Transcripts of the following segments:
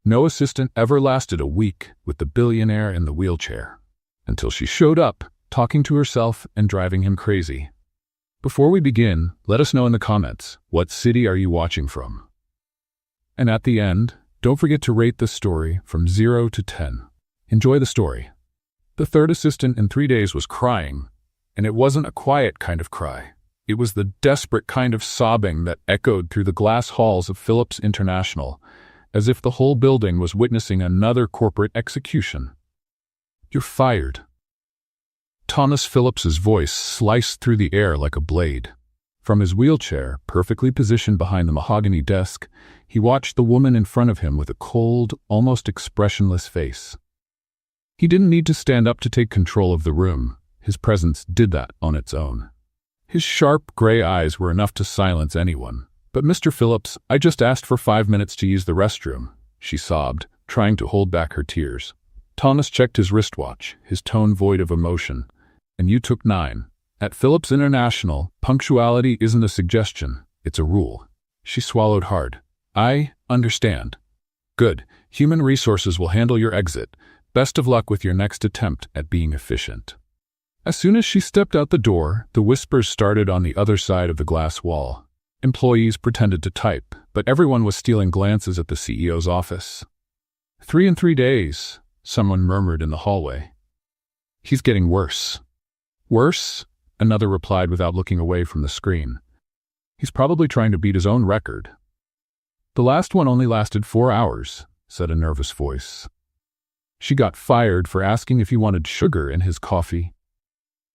No assistant ever lasted a week with the billionaire in the wheelchair, until she showed up, talking to herself and driving him crazy. Before we begin, let us know in the comments, what city are you watching from? And at the end, don't forget to rate this story from 0 to 10. Enjoy the story. The third assistant in 3 days was crying, and it wasn't a quiet kind of cry. It was the desperate kind of sobbing that echoed through the glass halls of Philips International, as if the whole building was witnessing another corporate execution. "You're fired." Thomas Phillips's voice sliced through the air like a blade. From his wheelchair, perfectly positioned behind the mahogany desk, he watched the woman in front of him with a cold, almost expressionless face. He didn't need to stand up to take control of the room. His presence did that on its own. His sharp, gray eyes were enough to silence anyone. "But Mr. Phillips, I just asked for 5 minutes to use the restroom," she sobbed, trying to hold back her tears. Thomas checked his wristwatch, his tone void of emotion. "And you took 9. At Philips International, punctuality isn't a suggestion, it's a rule." She swallowed hard. "I understand." "Good. Human resources will handle your exit. Best of luck with your next attempt at being efficient." As soon as she stepped out the door, the whispers started on the other side of the glass wall. Employees pretended to type, but everyone was stealing glances at the CEO's office. 3 in 3 days, someone murmured in the hallway. "He's getting worse." "Worse?" another replied without looking away from the screen. "He's probably trying to beat his own record." "The last one only lasted 4 hours, said a nervous voice. She got fired for asking if he wanted sugar in his coffee.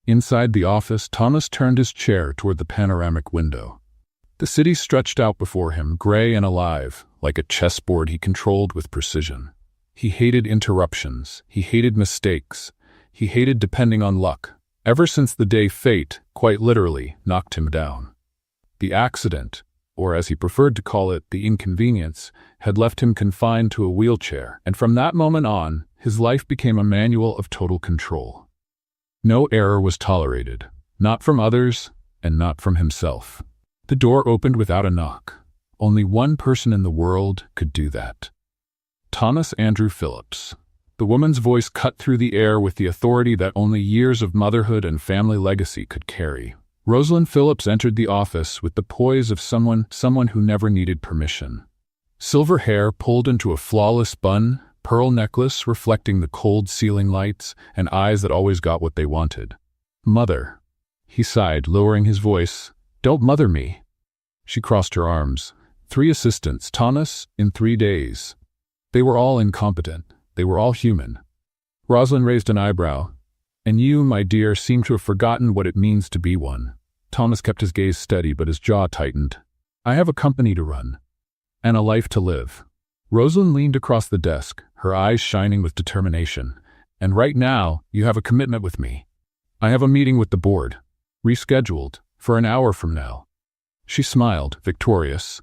Inside the office, Thomas turned his chair toward the panoramic window. The city stretched out before him, gray and alive, like a chessboard he controlled with precision. He hated interruptions. He hated mistakes. He hated depending on luck, ever since the day fate, quite literally, knocked him down. The accident, or as he preferred to call it, the inconvenience, had left him confined to a wheelchair, and from that moment on, his life became a manual of total control. No error was tolerated, not from others, and not from himself. The door opened without a knock. Only one person in the world could do that. Thomas Andrew Phillips. The woman's voice cut through the air with the authority that only years of motherhood and family legacy could carry. Rosalind Phillips entered the office with the poise of someone who never needed permission. Silver hair pulled into a flawless bun, pearl necklace reflecting the cold ceiling lights, and eyes that always got what they wanted. "Mother," he sighed, lowering his voice. "Don't mother me." She crossed her arms. 3 assistants, Thomas, in 3 days. They were all incompetent. They were all human. Rosalind raised an eyebrow. "And you, my dear, seem to have forgotten what it means to be one." Thomas kept his gaze steady, but his jaw tightened. "I have a company to run, and a life to live." Rosalind leaned across the desk, her eyes shining with determination. "And right now, you have a commitment with me. I have a meeting with the board, rescheduled, for an hour from now." She smiled, victorious.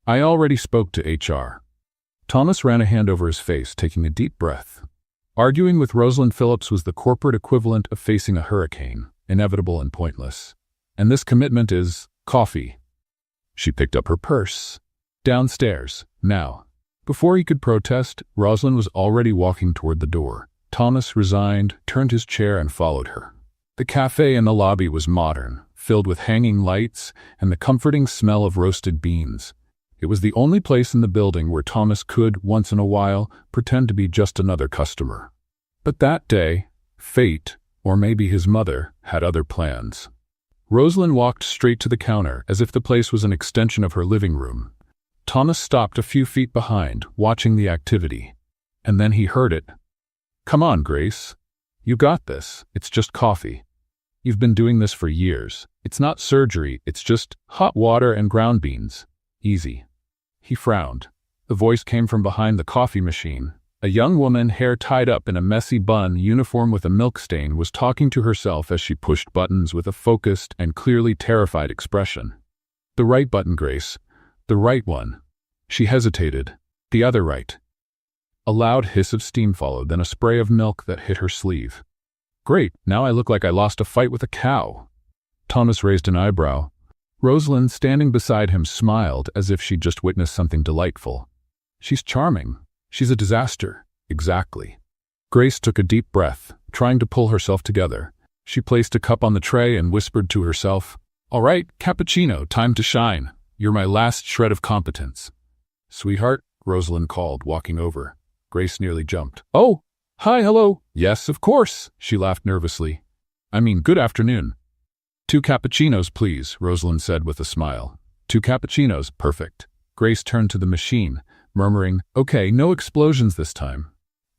"I already spoke to HR." Thomas ran a hand over his face, taking a deep breath. Arguing with Rosalind Phillips was the corporate equivalent of facing a hurricane, inevitable and pointless. "And this commitment is coffee." She picked up her purse. "Downstairs, now." Before he could protest, Rosalind was already walking toward the door. Thomas, resigned, turned his chair and followed her. The cafe in the lobby was modern, filled with hanging lights and the comforting smell of roasted beans. It was the only place in the building where Thomas could, once in a while, pretend to be just another customer. But that day, fate, or maybe his mother, had other plans. Rosalind walked straight to the counter, as if the place was an extension of her living room. Thomas stopped a few feet behind, watching the activity. And then he heard it. "Come on, Grace. You got this. It's just coffee. You've been doing this for years. It's not surgery, it's just hot water and ground beans. Easy." He frowned. The voice came from behind the coffee machine. A young woman, hair tied up in a messy bun, uniform with a milk stain, was talking to herself as she pushed buttons with a focused and clearly terrified expression. "The right button, Grace. The right one." She hesitated. "The other right." A loud hiss of steam followed, then a spray of milk that hit her sleeve. "Great, now I look like I lost a fight with a cow." Thomas raised an eyebrow. Rosalind, standing beside him, smiled as if she'd just witnessed something delightful. "She's charming. She's a disaster. Exactly. Grace took a deep breath, trying to pull herself together. She placed a cup on the tray and whispered to herself, "All right, cappuccino, time to shine. You're my last shred of competence." "Sweetheart," Rosalind called, walking over. Grace nearly jumped. "Oh, hi, hello." "Yes, of course," she laughed nervously. "I mean, good afternoon." "2 cappuccinos, please," Rosalind said with a smile. 2 cappuccinos, perfect. Grace turned to the machine, murmuring, "Okay, no explosions this time.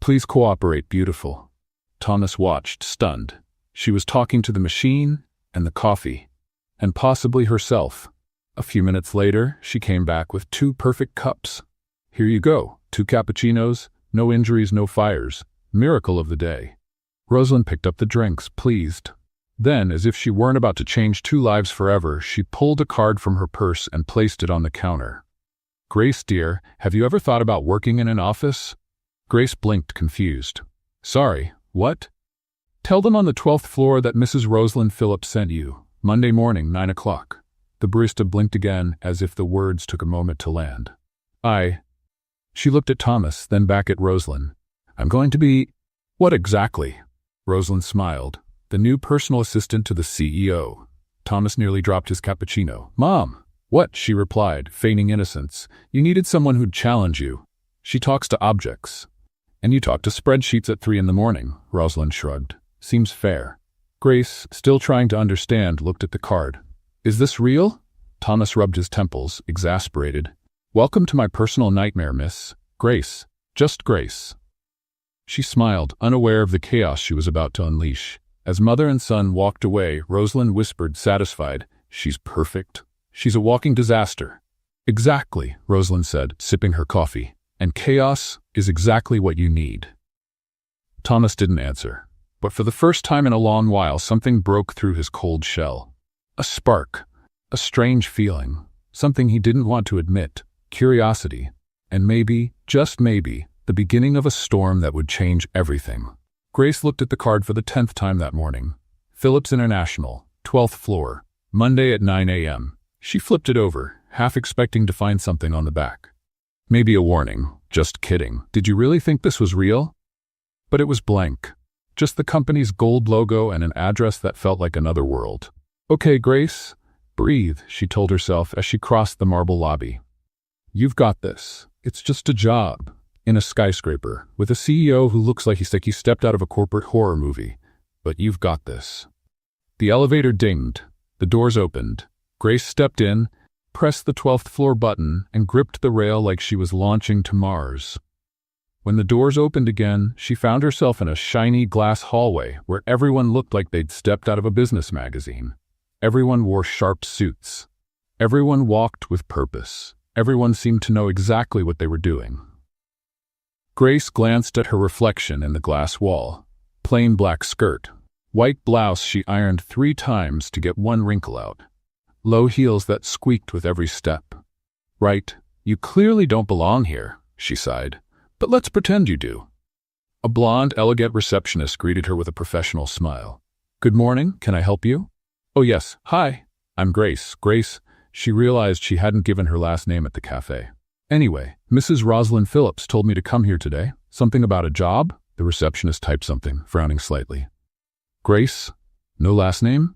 Please cooperate, beautiful." Thomas watched, stunned. She was talking to the machine and the coffee, and possibly herself. A few minutes later, she came back with 2 perfect cups. "Here you go, 2 cappuccinos, no injuries, no fires. Miracle of the day." Rosalind picked up the drinks, pleased. Then, as if she weren't about to change 2 lives forever, she pulled a card from her purse and placed it on the counter. "Grace, dear, have you ever thought about working in an office?" Grace blinked, confused. "Sorry, what?" "Tell them on the 12th floor that Mrs. Rosalind Phillips sent you. Monday morning, 9 o'clock. The barista blinked again, as if the words took a moment to land. She looked at Thomas, then back at Rosalind. "I'm going to be—" "What exactly?" Rosalind smiled. "The new personal assistant to the CEO." Thomas nearly dropped his cappuccino. "Mom!" "What?" she replied, feigning innocence. "You needed someone who'd challenge you. She talks to objects. And you talk to spreadsheets at 3 in the morning, Rosalind shrugged. "Seems fair." Grace, still trying to understand, looked at the card. "Is this real?" Thomas rubbed his temples, exasperated. "Welcome to my personal nightmare, Miss. Grace. Just Grace." She smiled, unaware of the chaos she was about to unleash. As mother and son walked away, Rosalind whispered, satisfied, "She's perfect. She's a walking disaster." "Exactly," Rosalind said, sipping her coffee. "And chaos is exactly what you need." Thomas didn't answer. But for the first time in a long while, something broke through his cold shell. A spark. A strange feeling. Something he didn't want to admit. Curiosity. And maybe, just maybe, the beginning of a storm that would change everything. Grace looked at the card for the 10th time that morning. Phillips International, 12th floor, Monday at 9 a.m. She flipped it over, half expecting to find something on the back. Maybe a warning. Just kidding. Did you really think this was real? But it was blank. Just the company's gold logo and an address that felt like another world. "Okay, Grace. Breathe," she told herself as she crossed the marble lobby. "You've got this. It's just a job. In a skyscraper, with a CEO who looks like he stepped out of a corporate horror movie. But you've got this." The elevator dinged. The doors opened. Grace stepped in, pressed the 12th floor button, and gripped the rail like she was launching to Mars. When the doors opened again, she found herself in a shiny glass hallway where everyone looked like they'd stepped out of a business magazine. Everyone wore sharp suits. Everyone walked with purpose. Everyone seemed to know exactly what they were doing. Grace glanced at her reflection in the glass wall. Plain black skirt. White blouse she ironed 3 times to get 1 wrinkle out. Low heels that squeaked with every step. "Right, you clearly don't belong here," she sighed. "But let's pretend you do." A blonde, elegant receptionist greeted her with a professional smile. "Good morning, can I help you?" "Oh yes, hi, I'm Grace." Grace, she realized she hadn't given her last name at the cafe. "Anyway, Mrs. Rosalind Phillips told me to come here today. Something about a job?" The receptionist typed something, frowning slightly. "Grace? No last name?"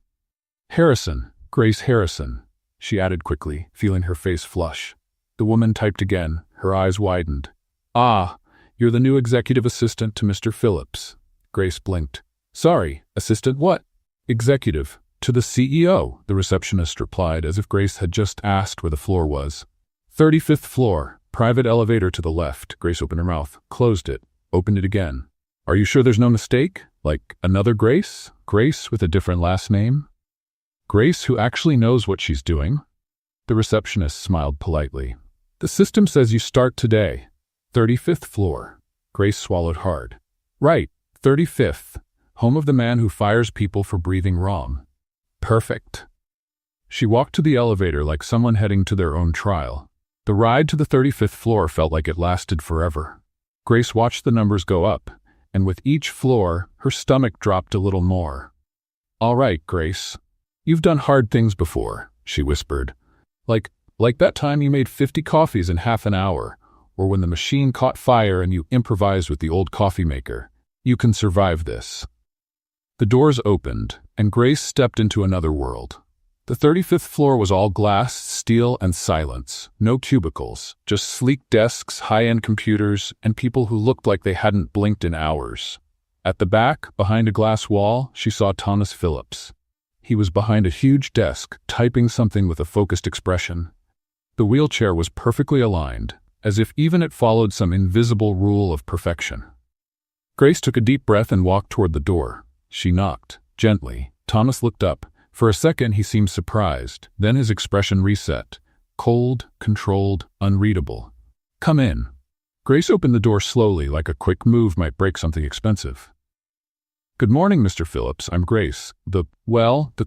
"Harrison, Grace Harrison," she added quickly, feeling her face flush. The woman typed again, her eyes widened. "Ah, you're the new executive assistant to Mr. Phillips." Grace blinked. "Sorry, assistant what?" "Executive, to the CEO," the receptionist replied, as if Grace had just asked where the floor was. 35th floor, private elevator to the left." Grace opened her mouth, closed it, opened it again. "Are you sure there's no mistake? Like another Grace? Grace with a different last name? Grace who actually knows what she's doing?" The receptionist smiled politely. "The system says you start today. 35th floor." Grace swallowed hard. "Right, 35th. Home of the man who fires people for breathing wrong." "Perfect." She walked to the elevator like someone heading to their own trial. The ride to the 35th floor felt like it lasted forever. Grace watched the numbers go up, and with each floor, her stomach dropped a little more. "All right, Grace. You've done hard things before," she whispered. Like that time you made 50 coffees in half an hour, or when the machine caught fire and you improvised with the old coffee maker. You can survive this. The doors opened, and Grace stepped into another world. The 35th floor was all glass, steel, and silence. No cubicles, just sleek desks, high-end computers, and people who looked like they hadn't blinked in hours. At the back, behind a glass wall, she saw Thomas Phillips. He was behind a huge desk, typing something with a focused expression. The wheelchair was perfectly aligned, as if even it followed some invisible rule of perfection. Grace took a deep breath and walked toward the door. She knocked, gently. Thomas looked up. For a second he seemed surprised, then his expression reset. Cold, controlled, unreadable. "Come in." Grace opened the door slowly, like a quick move might break something expensive. "Good morning, Mr. Phillips. I'm Grace, the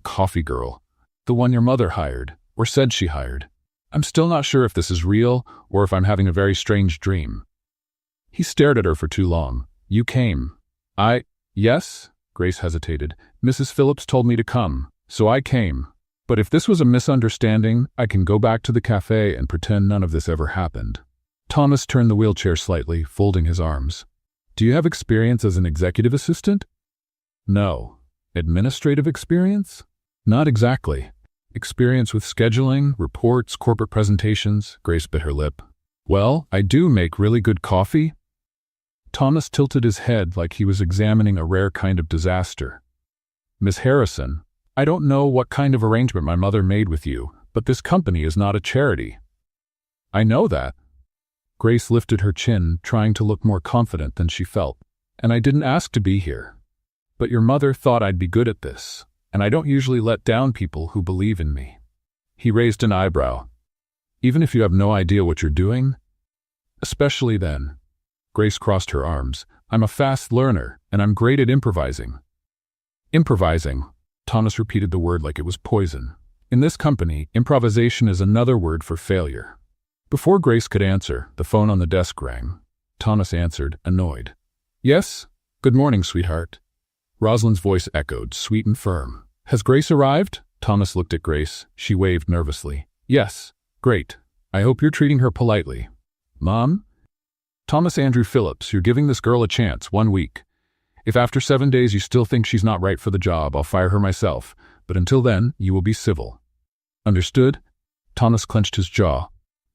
coffee girl. The one your mother hired, or said she hired. I'm still not sure if this is real, or if I'm having a very strange dream." He stared at her for too long. "You came." Yes?" Grace hesitated. "Mrs. Phillips told me to come. So I came. But if this was a misunderstanding, I can go back to the cafe and pretend none of this ever happened." Thomas turned the wheelchair slightly, folding his arms. "Do you have experience as an executive assistant?" "No." "Administrative experience?" "Not exactly. Experience with scheduling, reports, corporate presentations." Grace bit her lip. "Well, I do make really good coffee." Thomas tilted his head like he was examining a rare kind of disaster. "Miss Harrison, I don't know what kind of arrangement my mother made with you, but this company is not a charity." "I know that." Grace lifted her chin, trying to look more confident than she felt. "And I didn't ask to be here. But your mother thought I'd be good at this, and I don't usually let down people who believe in me." He raised an eyebrow. "Even if you have no idea what you're doing?" "Especially then." Grace crossed her arms. "I'm a fast learner, and I'm great at improvising." "Improvising." Thomas repeated the word like it was poison. In this company, improvisation is another word for failure. Before Grace could answer, the phone on the desk rang. Thomas answered, annoyed. "Yes? Good morning, sweetheart." Rosalind's voice echoed, sweet and firm. "Has Grace arrived?" Thomas looked at Grace. She waved nervously. "Yes. Great. I hope you're treating her politely." "Mom?" "Thomas Andrew Phillips, you're giving this girl a chance, 1 week. If after 7 days you still think she's not right for the job, I'll fire her myself. But until then, you will be civil." "Understood?" Thomas clenched his jaw.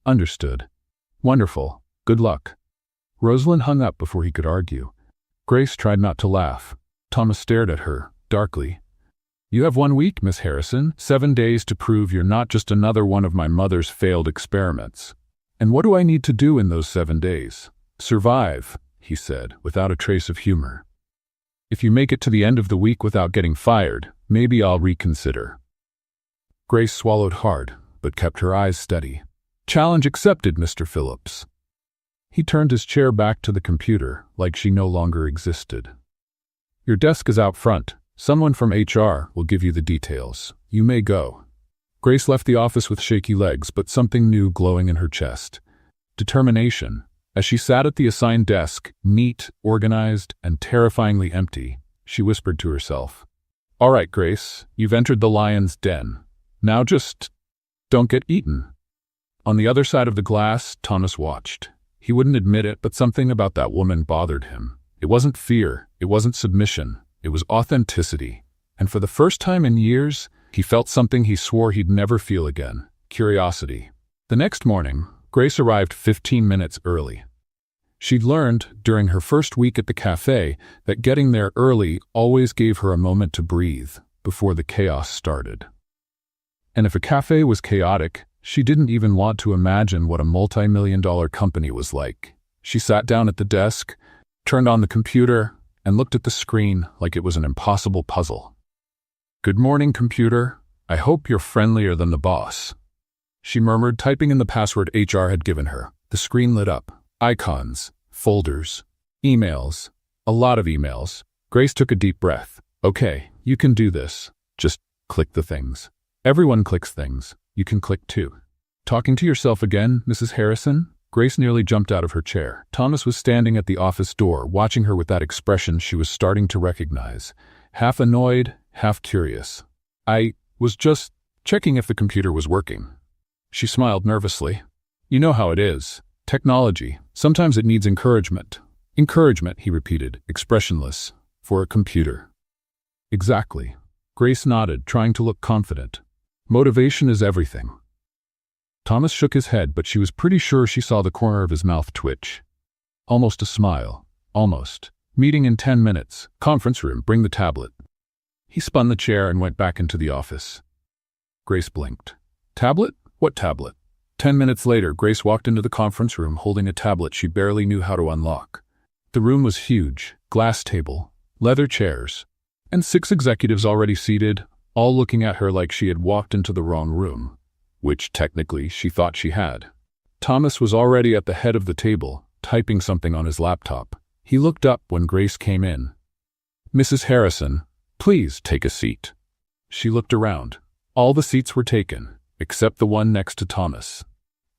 "Understood." "Wonderful. Good luck." Rosalind hung up before he could argue. Grace tried not to laugh. Thomas stared at her, darkly. "You have 1 week, Miss Harrison, 7 days to prove you're not just another one of my mother's failed experiments. And what do I need to do in those 7 days?" "Survive," he said, without a trace of humor. "If you make it to the end of the week without getting fired, maybe I'll reconsider." Grace swallowed hard, but kept her eyes steady. "Challenge accepted, Mr. Phillips." He turned his chair back to the computer, like she no longer existed. "Your desk is out front. Someone from HR will give you the details. You may go." Grace left the office with shaky legs, but something new glowing in her chest. Determination. As she sat at the assigned desk, neat, organized, and terrifyingly empty, she whispered to herself, "All right, Grace, you've entered the lion's den. Now just don't get eaten." On the other side of the glass, Thomas watched. He wouldn't admit it, but something about that woman bothered him. It wasn't fear, it wasn't submission, it was authenticity. And for the first time in years, he felt something he swore he'd never feel again: curiosity. The next morning, Grace arrived 15 minutes early. She'd learned, during her first week at the cafe, that getting there early always gave her a moment to breathe before the chaos started. And if a cafe was chaotic, she didn't even want to imagine what a multi-million-dollar company was like. She sat down at the desk, turned on the computer, and looked at the screen like it was an impossible puzzle. "Good morning, computer. I hope you're friendlier than the boss," she murmured, typing in the password HR had given her. The screen lit up. Icons, folders, emails, a lot of emails. Grace took a deep breath. "Okay, you can do this. Just click the things. Everyone clicks things. You can click too." "Talking to yourself again, Mrs. Harrison?" Grace nearly jumped out of her chair. Thomas was standing at the office door, watching her with that expression she was starting to recognize. Half annoyed, half curious. "I was just checking if the computer was working." She smiled nervously. "You know how it is. Technology. Sometimes it needs encouragement. Encouragement, he repeated, expressionless, for a computer. Exactly. Grace nodded, trying to look confident. Motivation is everything. Thomas shook his head, but she was pretty sure she saw the corner of his mouth twitch. Almost a smile. Almost. Meeting in 10 minutes. Conference room, bring the tablet. He spun the chair and went back into the office. Grace blinked. Tablet? What tablet? 10 minutes later, Grace walked into the conference room holding a tablet she barely knew how to unlock. The room was huge. Glass table, leather chairs, and 6 executives already seated, all looking at her like she had walked into the wrong room, which technically she thought she had. Thomas was already at the head of the table, typing something on his laptop. He looked up when Grace came in. Mrs. Harrison, please take a seat. She looked around. All the seats were taken, except the one next to Thomas.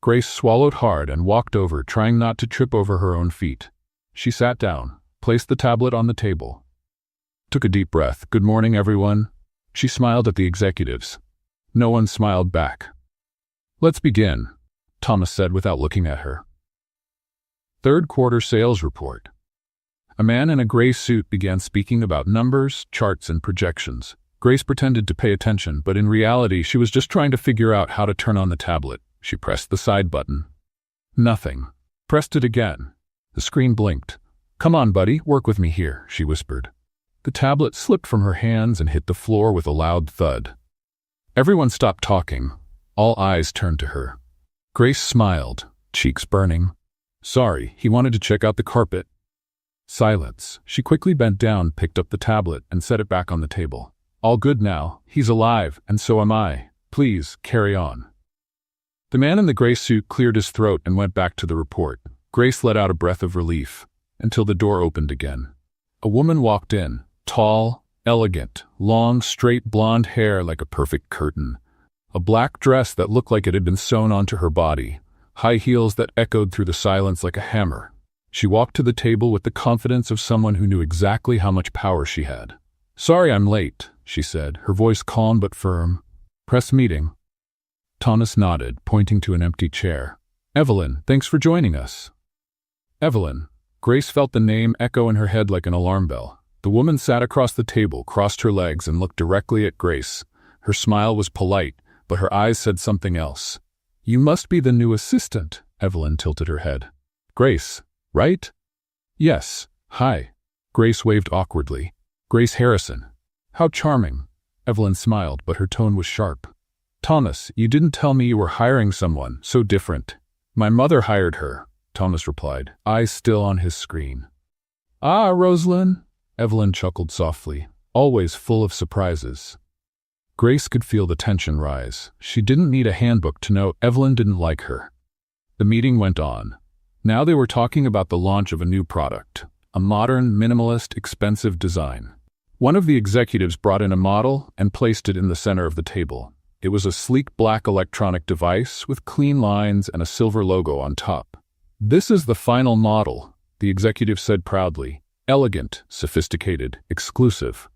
Grace swallowed hard and walked over, trying not to trip over her own feet. She sat down, placed the tablet on the table. Took a deep breath. Good morning, everyone. She smiled at the executives. No one smiled back. Let's begin, Thomas said without looking at her. Third quarter sales report. A man in a gray suit began speaking about numbers, charts, and projections. Grace pretended to pay attention, but in reality she was just trying to figure out how to turn on the tablet. She pressed the side button. Nothing. Pressed it again. The screen blinked. Come on, buddy, work with me here, she whispered. The tablet slipped from her hands and hit the floor with a loud thud. Everyone stopped talking. All eyes turned to her. Grace smiled, cheeks burning. Sorry, he wanted to check out the carpet. Silence. She quickly bent down, picked up the tablet, and set it back on the table. All good now. He's alive, and so am I. Please, carry on. The man in the gray suit cleared his throat and went back to the report. Grace let out a breath of relief, until the door opened again. A woman walked in, tall, elegant, long, straight blonde hair like a perfect curtain. A black dress that looked like it had been sewn onto her body, high heels that echoed through the silence like a hammer. She walked to the table with the confidence of someone who knew exactly how much power she had. Sorry I'm late, she said, her voice calm but firm. Press meeting. Thomas nodded, pointing to an empty chair. Evelyn, thanks for joining us. Evelyn. Grace felt the name echo in her head like an alarm bell. The woman sat across the table, crossed her legs, and looked directly at Grace. Her smile was polite, but her eyes said something else. You must be the new assistant, Evelyn tilted her head. Grace, right? Yes. Hi. Grace waved awkwardly. Grace Harrison. How charming. Evelyn smiled, but her tone was sharp. Thomas, you didn't tell me you were hiring someone so different. My mother hired her, Thomas replied, eyes still on his screen. Ah, Rosalind, Evelyn chuckled softly, always full of surprises. Grace could feel the tension rise. She didn't need a handbook to know Evelyn didn't like her. The meeting went on. Now they were talking about the launch of a new product, a modern, minimalist, expensive design. One of the executives brought in a model and placed it in the center of the table. It was a sleek black electronic device with clean lines and a silver logo on top. This is the final model, the executive said proudly. Elegant, sophisticated, exclusive.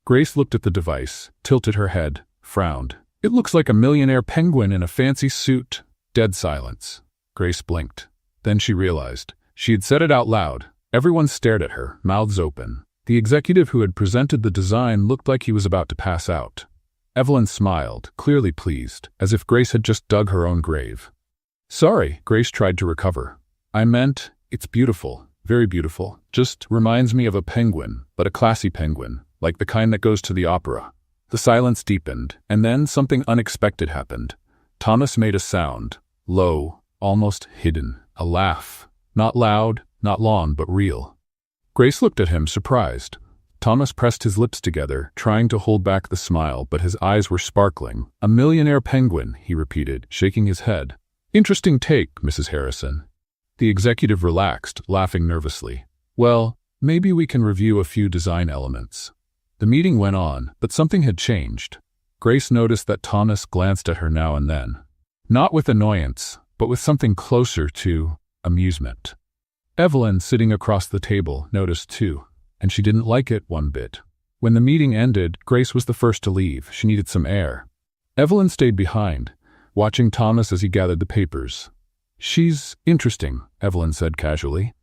Grace looked at the device, tilted her head, frowned. It looks like a millionaire penguin in a fancy suit. Dead silence. Grace blinked. Then she realized. She had said it out loud. Everyone stared at her, mouths open. The executive who had presented the design looked like he was about to pass out. Evelyn smiled, clearly pleased, as if Grace had just dug her own grave. Sorry, Grace tried to recover. I meant, it's beautiful, very beautiful. Just reminds me of a penguin, but a classy penguin, like the kind that goes to the opera. The silence deepened, and then something unexpected happened. Thomas made a sound, low, almost hidden, a laugh. Not loud, not long, but real. Grace looked at him, surprised. Thomas pressed his lips together, trying to hold back the smile, but his eyes were sparkling. A millionaire penguin, he repeated, shaking his head. Interesting take, Mrs. Harrison. The executive relaxed, laughing nervously. Well, maybe we can review a few design elements. The meeting went on, but something had changed. Grace noticed that Thomas glanced at her now and then. Not with annoyance, but with something closer to amusement. Evelyn, sitting across the table, noticed too, and she didn't like it one bit. When the meeting ended, Grace was the first to leave. She needed some air. Evelyn stayed behind, watching Thomas as he gathered the papers. She's interesting, Evelyn said casually.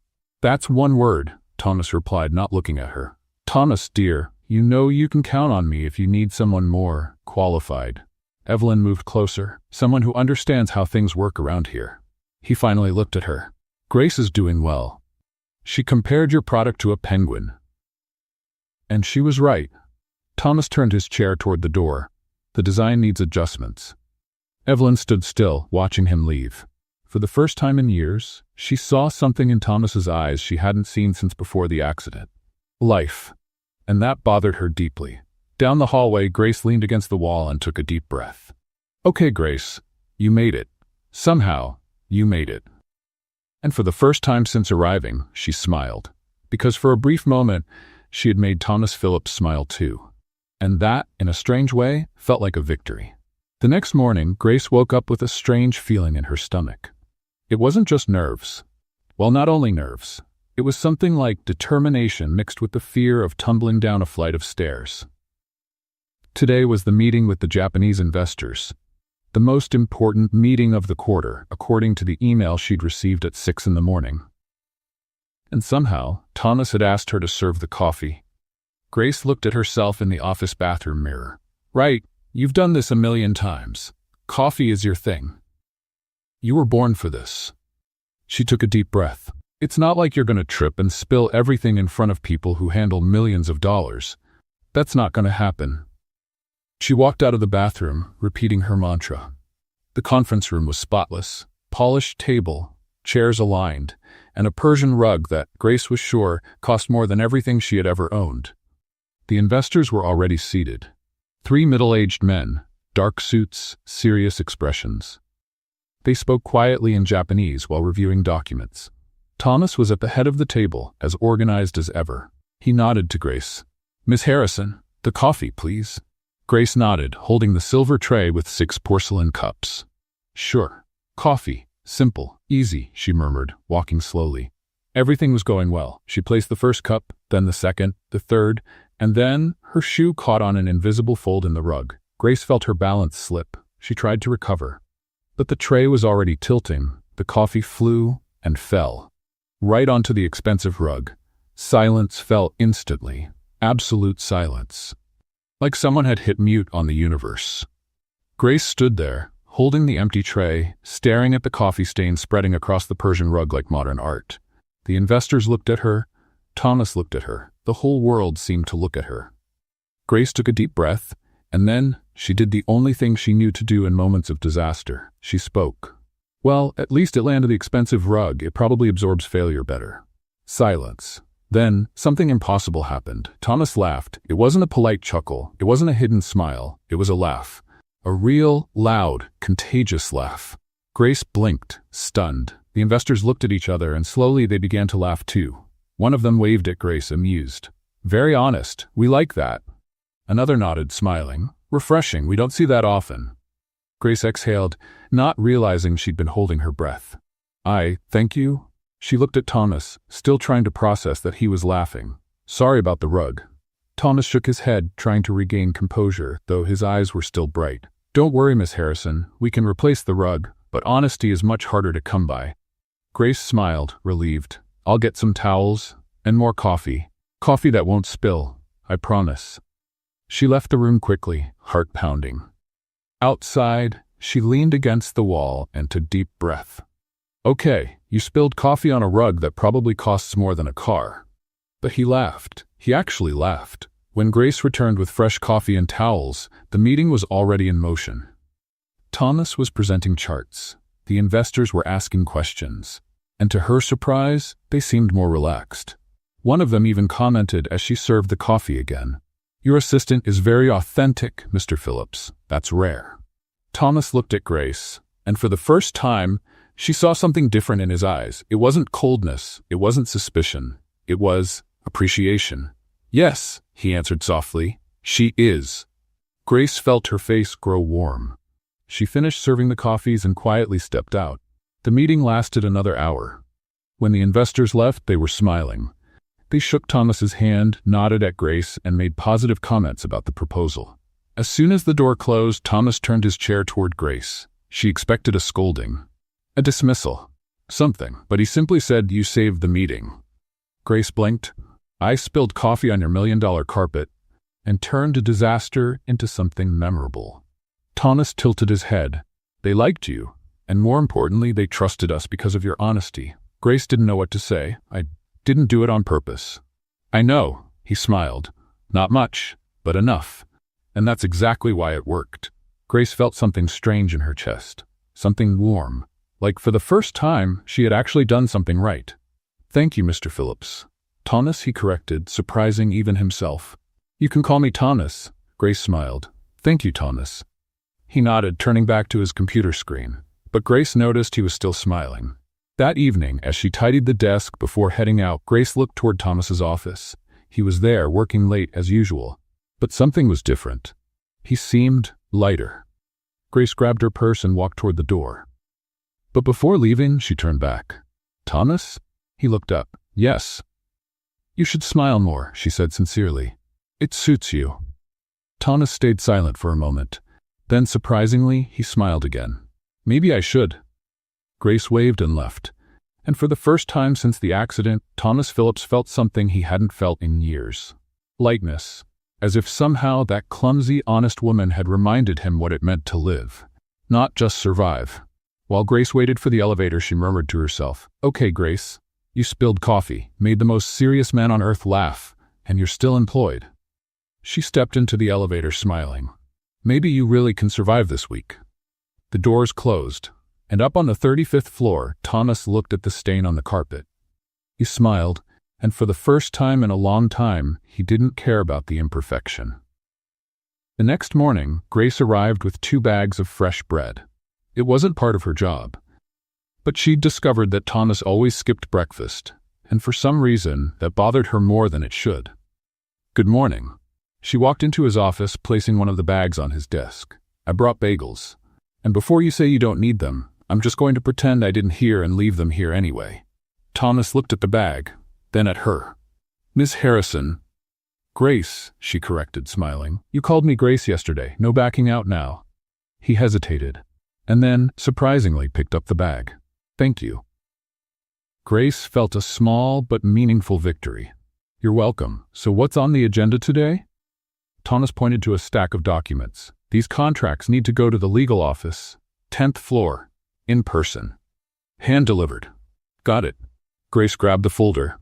That's one word, Thomas replied, not looking at her. Thomas, dear, you know you can count on me if you need someone more qualified. Evelyn moved closer, someone who understands how things work around here. He finally looked at her. Grace is doing well. She compared your product to a penguin. And she was right. Thomas turned his chair toward the door. The design needs adjustments. Evelyn stood still, watching him leave. For the first time in years, she saw something in Thomas's eyes she hadn't seen since before the accident. Life. And that bothered her deeply. Down the hallway, Grace leaned against the wall and took a deep breath. Okay, Grace, you made it. Somehow, you made it. And for the first time since arriving, she smiled. Because for a brief moment, she had made Thomas Phillips smile too. And that, in a strange way, felt like a victory. The next morning, Grace woke up with a strange feeling in her stomach. It wasn't just nerves. Well, not only nerves. It was something like determination mixed with the fear of tumbling down a flight of stairs. Today was the meeting with the Japanese investors. The most important meeting of the quarter, according to the email she'd received at 6 in the morning. And somehow, Thomas had asked her to serve the coffee. Grace looked at herself in the office bathroom mirror. Right, you've done this 1,000,000 times. Coffee is your thing. You were born for this. She took a deep breath. It's not like you're going to trip and spill everything in front of people who handle millions of dollars. That's not going to happen. She walked out of the bathroom, repeating her mantra. The conference room was spotless, polished table, chairs aligned, and a Persian rug that, Grace was sure, cost more than everything she had ever owned. The investors were already seated. 3 middle-aged men, dark suits, serious expressions. They spoke quietly in Japanese while reviewing documents. Thomas was at the head of the table, as organized as ever. He nodded to Grace. Miss Harrison, the coffee, please. Grace nodded, holding the silver tray with 6 porcelain cups. Sure. Coffee. Simple. Easy, she murmured, walking slowly. Everything was going well. She placed the first cup, then the second, the third, and then her shoe caught on an invisible fold in the rug. Grace felt her balance slip. She tried to recover. But the tray was already tilting. The coffee flew and fell. Right onto the expensive rug. Silence fell instantly. Absolute silence. Like someone had hit mute on the universe. Grace stood there, holding the empty tray, staring at the coffee stains spreading across the Persian rug like modern art. The investors looked at her. Thomas looked at her. The whole world seemed to look at her. Grace took a deep breath, and then she did the only thing she knew to do in moments of disaster. She spoke. Well, at least it landed the expensive rug. It probably absorbs failure better. Silence. Then, something impossible happened. Thomas laughed. It wasn't a polite chuckle. It wasn't a hidden smile. It was a laugh. A real, loud, contagious laugh. Grace blinked, stunned. The investors looked at each other, and slowly they began to laugh too. One of them waved at Grace, amused. Very honest. We like that. Another nodded, smiling. Refreshing. We don't see that often. Grace exhaled, not realizing she'd been holding her breath. Thank you. She looked at Thomas, still trying to process that he was laughing. Sorry about the rug. Thomas shook his head, trying to regain composure, though his eyes were still bright. Don't worry, Miss Harrison. We can replace the rug, but honesty is much harder to come by. Grace smiled, relieved. I'll get some towels and more coffee. Coffee that won't spill, I promise. She left the room quickly, heart pounding. Outside, she leaned against the wall and took a deep breath. Okay, you spilled coffee on a rug that probably costs more than a car. But he laughed. He actually laughed. When Grace returned with fresh coffee and towels, the meeting was already in motion. Thomas was presenting charts. The investors were asking questions. And to her surprise, they seemed more relaxed. One of them even commented as she served the coffee again. Your assistant is very authentic, Mr. Phillips. That's rare. Thomas looked at Grace, and for the first time, she saw something different in his eyes. It wasn't coldness. It wasn't suspicion. It was appreciation. Yes, he answered softly. She is. Grace felt her face grow warm. She finished serving the coffees and quietly stepped out. The meeting lasted another hour. When the investors left, they were smiling. They shook Thomas's hand, nodded at Grace, and made positive comments about the proposal. As soon as the door closed, Thomas turned his chair toward Grace. She expected a scolding. A dismissal. Something, but he simply said, "You saved the meeting." Grace blinked. "I spilled coffee on your $1,000,000 carpet and turned a disaster into something memorable." Thomas tilted his head. "They liked you, and more importantly, they trusted us because of your honesty." Grace didn't know what to say. "I didn't do it on purpose." "I know," he smiled. "Not much, but enough. And that's exactly why it worked." Grace felt something strange in her chest, something warm, like for the first time she had actually done something right. "Thank you, Mr. Phillips." "Thomas," he corrected, surprising even himself. "You can call me Thomas." Grace smiled. "Thank you, Thomas." He nodded, turning back to his computer screen, but Grace noticed he was still smiling. That evening, as she tidied the desk before heading out, Grace looked toward Thomas's office. He was there, working late as usual, but something was different. He seemed lighter. Grace grabbed her purse and walked toward the door. But before leaving, she turned back. "Thomas?" He looked up. "Yes." "You should smile more," she said sincerely. "It suits you." Thomas stayed silent for a moment. Then, surprisingly, he smiled again. "Maybe I should." Grace waved and left. And for the first time since the accident, Thomas Phillips felt something he hadn't felt in years. Lightness. As if somehow that clumsy, honest woman had reminded him what it meant to live, not just survive. While Grace waited for the elevator, she murmured to herself, "Okay, Grace, you spilled coffee, made the most serious man on earth laugh, and you're still employed." She stepped into the elevator smiling. "Maybe you really can survive this week." The doors closed, and up on the 35th floor, Thomas looked at the stain on the carpet. He smiled, and for the first time in a long time, he didn't care about the imperfection. The next morning, Grace arrived with 2 bags of fresh bread. It wasn't part of her job, but she'd discovered that Thomas always skipped breakfast, and for some reason, that bothered her more than it should. "Good morning." She walked into his office, placing one of the bags on his desk. "I brought bagels. And before you say you don't need them, I'm just going to pretend I didn't hear and leave them here anyway." Thomas looked at the bag, then at her. "Miss Harrison." "Grace," she corrected, smiling. "You called me Grace yesterday. No backing out now." He hesitated, and then, surprisingly, picked up the bag. "Thank you." Grace felt a small but meaningful victory. "You're welcome. So what's on the agenda today?" Thomas pointed to a stack of documents. "These contracts need to go to the legal office, 10th floor, in person. Hand-delivered." "Got it." Grace grabbed the folder.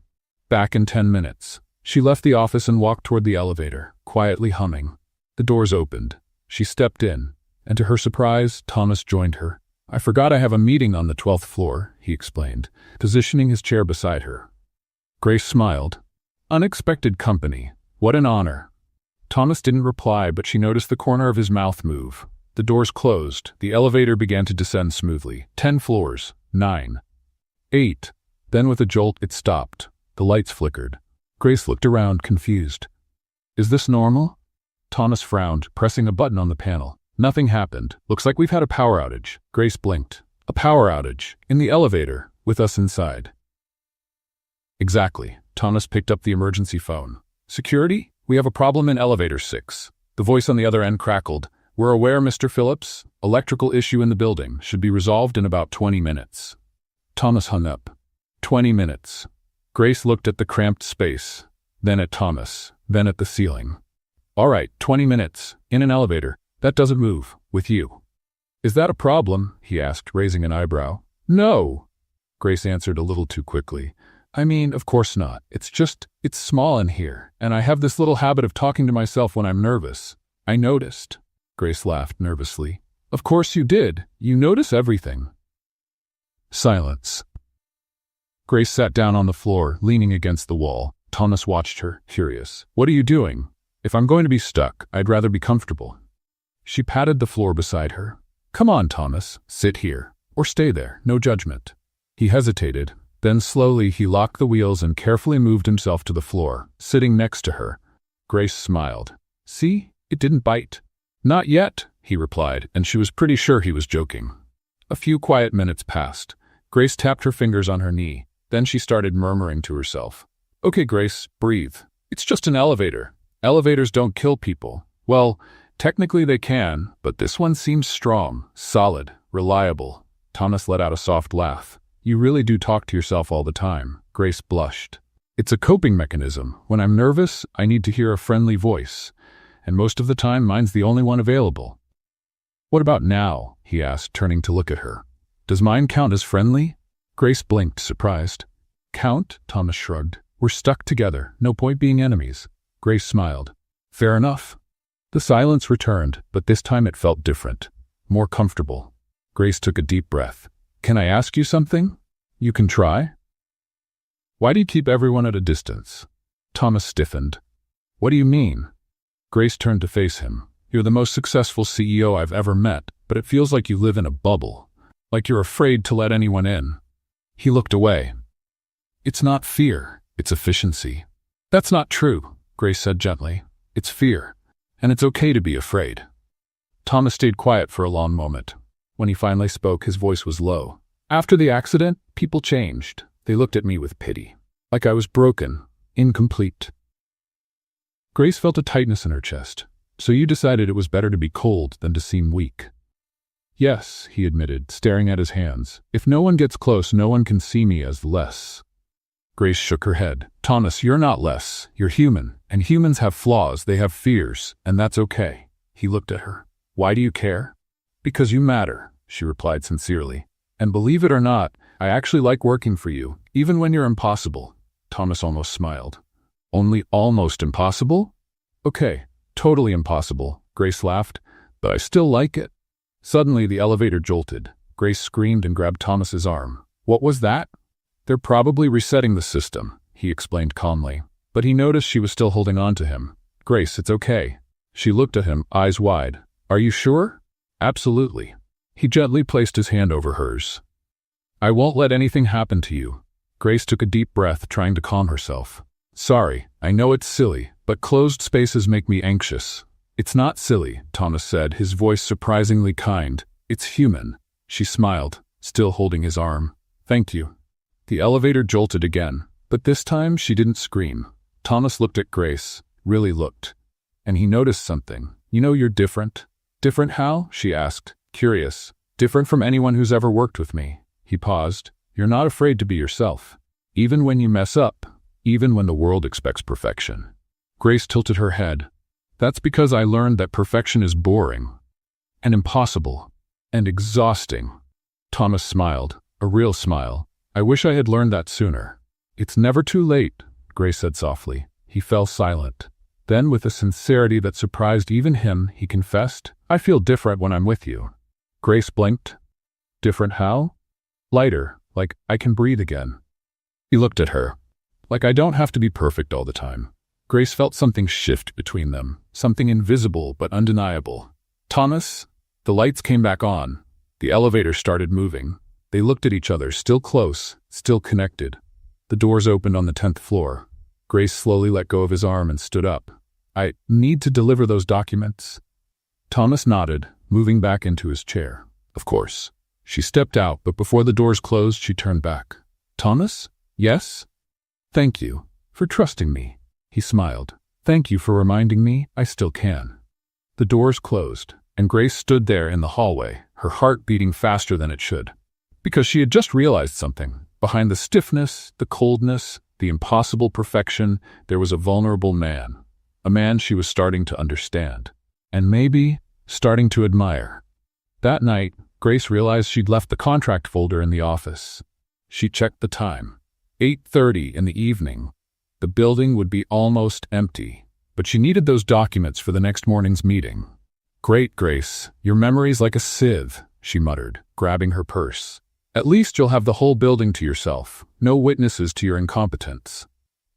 Back in 10 minutes. She left the office and walked toward the elevator, quietly humming. The doors opened. She stepped in, and to her surprise, Thomas joined her. "I forgot I have a meeting on the 12th floor," he explained, positioning his chair beside her. Grace smiled. Unexpected company. What an honor. Thomas didn't reply, but she noticed the corner of his mouth move. The doors closed. The elevator began to descend smoothly. 10 floors. 9. 8. Then with a jolt, it stopped. The lights flickered. Grace looked around, confused. "Is this normal?" Thomas frowned, pressing a button on the panel. "Nothing happened. Looks like we've had a power outage." Grace blinked. "A power outage? In the elevator, with us inside." "Exactly." Thomas picked up the emergency phone. "Security? We have a problem in elevator 6. The voice on the other end crackled. "We're aware, Mr. Phillips. Electrical issue in the building. Should be resolved in about 20 minutes. Thomas hung up. 20 minutes. Grace looked at the cramped space, then at Thomas, then at the ceiling. "All right, 20 minutes. In an elevator. That doesn't move. With you." "Is that a problem?" he asked, raising an eyebrow. "No," Grace answered a little too quickly. "I mean, of course not. It's small in here, and I have this little habit of talking to myself when I'm nervous." "I noticed." Grace laughed nervously. "Of course you did. You notice everything." Silence. Grace sat down on the floor, leaning against the wall. Thomas watched her, curious. "What are you doing? If I'm going to be stuck, I'd rather be comfortable." She patted the floor beside her. "Come on, Thomas. Sit here. Or stay there. No judgment." He hesitated. Then slowly he locked the wheels and carefully moved himself to the floor, sitting next to her. Grace smiled. "See? It didn't bite." "Not yet," he replied, and she was pretty sure he was joking. A few quiet minutes passed. Grace tapped her fingers on her knee. Then she started murmuring to herself. "Okay, Grace, breathe. It's just an elevator. Elevators don't kill people. Well, technically they can, but this one seems strong, solid, reliable." Thomas let out a soft laugh. You really do talk to yourself all the time. Grace blushed. It's a coping mechanism. When I'm nervous, I need to hear a friendly voice. And most of the time, mine's the only one available. What about now? He asked, turning to look at her. Does mine count as friendly? Grace blinked, surprised. Count? Thomas shrugged. We're stuck together. No point being enemies. Grace smiled. Fair enough. The silence returned, but this time it felt different. More comfortable. Grace took a deep breath. Can I ask you something? You can try. Why do you keep everyone at a distance? Thomas stiffened. What do you mean? Grace turned to face him. You're the most successful CEO I've ever met, but it feels like you live in a bubble. Like you're afraid to let anyone in. He looked away. It's not fear, it's efficiency. That's not true, Grace said gently. It's fear, and it's okay to be afraid. Thomas stayed quiet for a long moment. When he finally spoke, his voice was low. After the accident, people changed. They looked at me with pity. Like I was broken, incomplete. Grace felt a tightness in her chest. So you decided it was better to be cold than to seem weak. Yes, he admitted, staring at his hands. If no one gets close, no one can see me as less. Grace shook her head. Thomas, you're not less. You're human. And humans have flaws, they have fears, and that's okay. He looked at her. Why do you care? Because you matter, she replied sincerely. And believe it or not, I actually like working for you, even when you're impossible. Thomas almost smiled. Only almost impossible? Okay, totally impossible, Grace laughed, but I still like it. Suddenly the elevator jolted. Grace screamed and grabbed Thomas's arm. What was that? They're probably resetting the system, he explained calmly, but he noticed she was still holding on to him. Grace, it's okay. She looked at him, eyes wide. Are you sure? Absolutely. He gently placed his hand over hers. I won't let anything happen to you. Grace took a deep breath, trying to calm herself. Sorry, I know it's silly, but closed spaces make me anxious. It's not silly, Thomas said, his voice surprisingly kind. It's human. She smiled, still holding his arm. Thank you. The elevator jolted again, but this time she didn't scream. Thomas looked at Grace, really looked. And he noticed something. You know you're different. Different how? She asked, curious. Different from anyone who's ever worked with me. He paused. You're not afraid to be yourself. Even when you mess up. Even when the world expects perfection. Grace tilted her head. That's because I learned that perfection is boring. And impossible. And exhausting. Thomas smiled. A real smile. I wish I had learned that sooner. It's never too late, Grace said softly. He fell silent. Then, with a sincerity that surprised even him, he confessed, I feel different when I'm with you. Grace blinked. Different how? Lighter, like I can breathe again. He looked at her. Like I don't have to be perfect all the time. Grace felt something shift between them, something invisible but undeniable. Thomas? The lights came back on. The elevator started moving. They looked at each other, still close, still connected. The doors opened on the 10th floor. Grace slowly let go of his arm and stood up. I need to deliver those documents. Thomas nodded, moving back into his chair. Of course. She stepped out, but before the doors closed, she turned back. Thomas? Yes? Thank you for trusting me. He smiled. Thank you for reminding me I still can. The doors closed, and Grace stood there in the hallway, her heart beating faster than it should. Because she had just realized something. Behind the stiffness, the coldness, the impossible perfection, there was a vulnerable man. A man she was starting to understand. And maybe starting to admire. That night, Grace realized she'd left the contract folder in the office. She checked the time. 8:30 in the evening. The building would be almost empty, but she needed those documents for the next morning's meeting. Great, Grace. Your memory's like a sieve, she muttered, grabbing her purse. At least you'll have the whole building to yourself. No witnesses to your incompetence.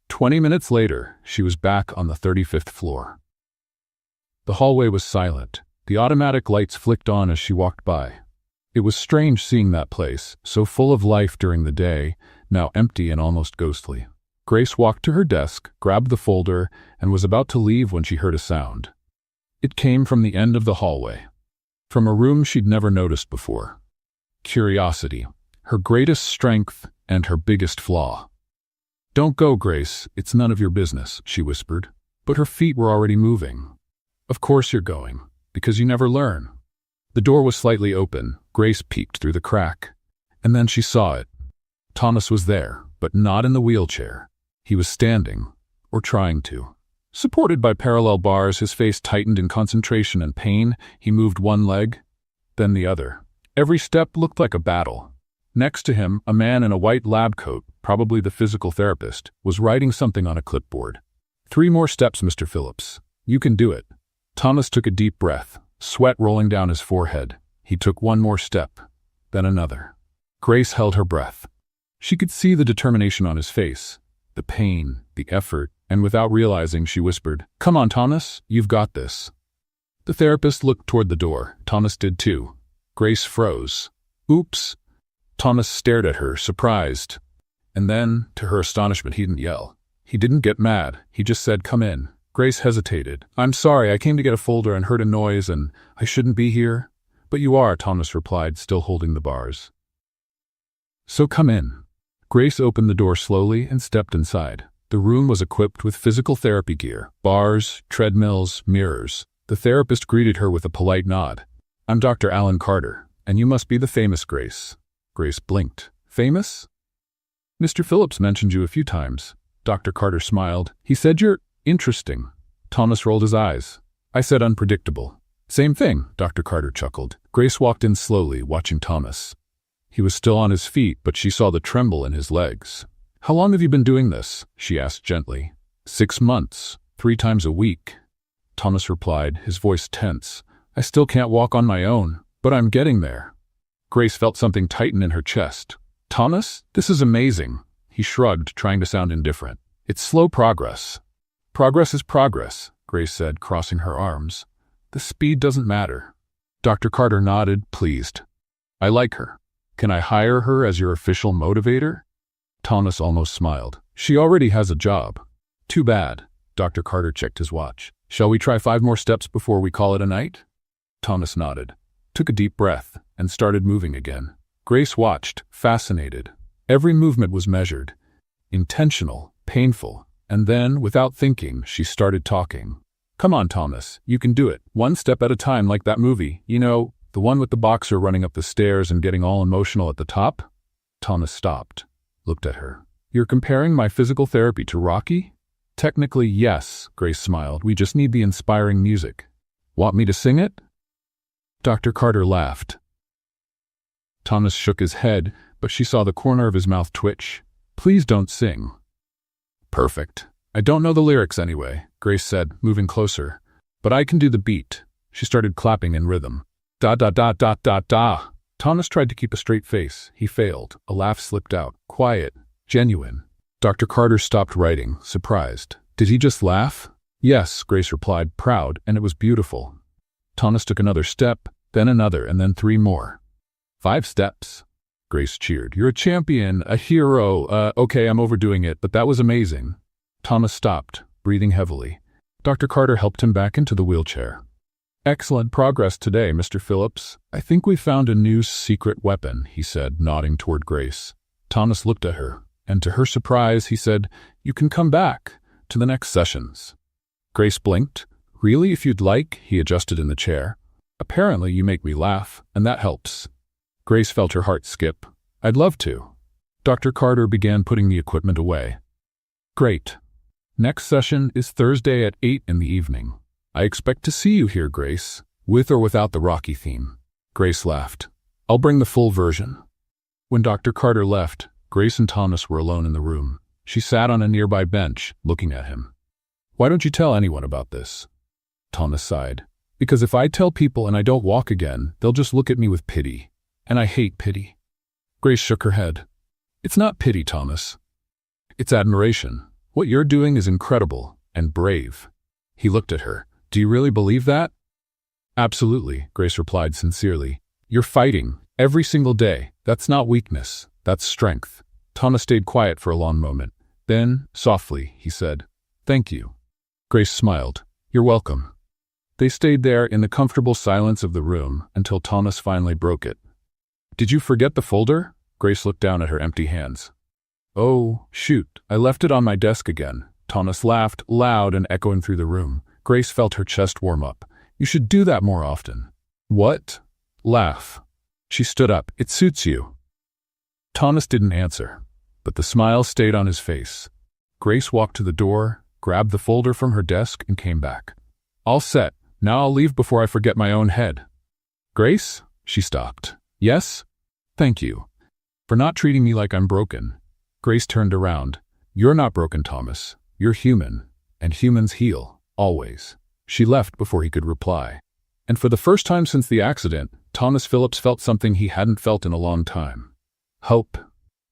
20 minutes later, she was back on the 35th floor. The hallway was silent. The automatic lights flicked on as she walked by. It was strange seeing that place, so full of life during the day, now empty and almost ghostly. Grace walked to her desk, grabbed the folder, and was about to leave when she heard a sound. It came from the end of the hallway, from a room she'd never noticed before. Curiosity, her greatest strength and her biggest flaw. Don't go, Grace, it's none of your business, she whispered, but her feet were already moving. Of course you're going, because you never learn. The door was slightly open. Grace peeked through the crack. And then she saw it. Thomas was there, but not in the wheelchair. He was standing, or trying to. Supported by parallel bars, his face tightened in concentration and pain. He moved one leg, then the other. Every step looked like a battle. Next to him, a man in a white lab coat, probably the physical therapist, was writing something on a clipboard. 3 more steps, Mr. Phillips. You can do it. Thomas took a deep breath, sweat rolling down his forehead. He took 1 more step, then another. Grace held her breath. She could see the determination on his face, the pain, the effort, and without realizing, she whispered, "Come on, Thomas, you've got this." The therapist looked toward the door. Thomas did too. Grace froze. "Oops." Thomas stared at her, surprised. And then, to her astonishment, he didn't yell. He didn't get mad. He just said, "Come in." Grace hesitated. "I'm sorry, I came to get a folder and heard a noise and I shouldn't be here." "But you are," Thomas replied, still holding the bars. "So come in." Grace opened the door slowly and stepped inside. The room was equipped with physical therapy gear, bars, treadmills, mirrors. The therapist greeted her with a polite nod. "I'm Dr. Alan Carter, and you must be the famous Grace." Grace blinked. "Famous?" "Mr. Phillips mentioned you a few times." Dr. Carter smiled. "He said you're interesting." Thomas rolled his eyes. "I said unpredictable." "Same thing," Dr. Carter chuckled. Grace walked in slowly, watching Thomas. He was still on his feet, but she saw the tremble in his legs. "How long have you been doing this?" she asked gently. 6 months, 3 times a week. Thomas replied, his voice tense. "I still can't walk on my own, but I'm getting there." Grace felt something tighten in her chest. "Thomas, this is amazing." He shrugged, trying to sound indifferent. "It's slow progress." "Progress is progress," Grace said, crossing her arms. "The speed doesn't matter." Dr. Carter nodded, pleased. "I like her. Can I hire her as your official motivator?" Thomas almost smiled. "She already has a job." "Too bad." Dr. Carter checked his watch. "Shall we try 5 more steps before we call it a night?" Thomas nodded, took a deep breath, and started moving again. Grace watched, fascinated. Every movement was measured, intentional, painful, and then, without thinking, she started talking. "Come on, Thomas, you can do it. 1 step at a time, like that movie. You know, the one with the boxer running up the stairs and getting all emotional at the top?" Thomas stopped, looked at her. "You're comparing my physical therapy to Rocky?" "Technically, yes," Grace smiled. "We just need the inspiring music." "Want me to sing it?" Dr. Carter laughed. Thomas shook his head, but she saw the corner of his mouth twitch. "Please don't sing." "Perfect. I don't know the lyrics anyway," Grace said, moving closer. "But I can do the beat." She started clapping in rhythm. "Da da da da da da." Thomas tried to keep a straight face. He failed. A laugh slipped out. Quiet. Genuine. Dr. Carter stopped writing, surprised. "Did he just laugh?" "Yes," Grace replied, proud, and it was beautiful. Thomas took another step, then another, and then 3 more. 5 steps. Grace cheered. "You're a champion, a hero. Okay, I'm overdoing it, but that was amazing." Thomas stopped, breathing heavily. Dr. Carter helped him back into the wheelchair. "Excellent progress today, Mr. Phillips. I think we found a new secret weapon," he said, nodding toward Grace. Thomas looked at her, and to her surprise, he said, "You can come back to the next sessions." Grace blinked. "Really, if you'd like?" He adjusted in the chair. "Apparently you make me laugh, and that helps." Grace felt her heart skip. "I'd love to." Dr. Carter began putting the equipment away. "Great. Next session is Thursday at 8 in the evening. I expect to see you here, Grace, with or without the Rocky theme." Grace laughed. "I'll bring the full version." When Dr. Carter left, Grace and Thomas were alone in the room. She sat on a nearby bench, looking at him. "Why don't you tell anyone about this?" Thomas sighed. "Because if I tell people and I don't walk again, they'll just look at me with pity. And I hate pity." Grace shook her head. "It's not pity, Thomas. It's admiration. What you're doing is incredible and brave." He looked at her. "Do you really believe that?" "Absolutely," Grace replied sincerely. "You're fighting every single day. That's not weakness. That's strength." Thomas stayed quiet for a long moment. Then, softly, he said, "Thank you." Grace smiled. "You're welcome." They stayed there in the comfortable silence of the room until Thomas finally broke it. "Did you forget the folder?" Grace looked down at her empty hands. "Oh, shoot, I left it on my desk again." Thomas laughed, loud and echoing through the room. Grace felt her chest warm up. "You should do that more often." "What?" Laugh. She stood up. It suits you. Thomas didn't answer, but the smile stayed on his face. Grace walked to the door, grabbed the folder from her desk, and came back. All set. Now I'll leave before I forget my own head. Grace? She stopped. Yes? Thank you. For not treating me like I'm broken. Grace turned around. You're not broken, Thomas. You're human. And humans heal. Always. She left before he could reply. And for the first time since the accident, Thomas Phillips felt something he hadn't felt in a long time. Hope.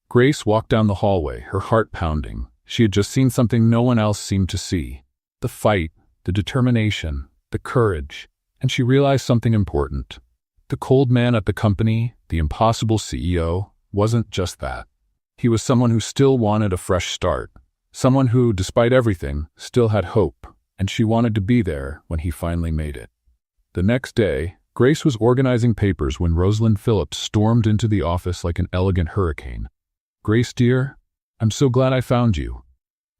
Grace walked down the hallway, her heart pounding. She had just seen something no one else seemed to see. The fight, the determination, the courage. And she realized something important. The cold man at the company, the impossible CEO, wasn't just that. He was someone who still wanted a fresh start. Someone who, despite everything, still had hope. And she wanted to be there when he finally made it. The next day, Grace was organizing papers when Rosalind Phillips stormed into the office like an elegant hurricane. Grace, dear, I'm so glad I found you.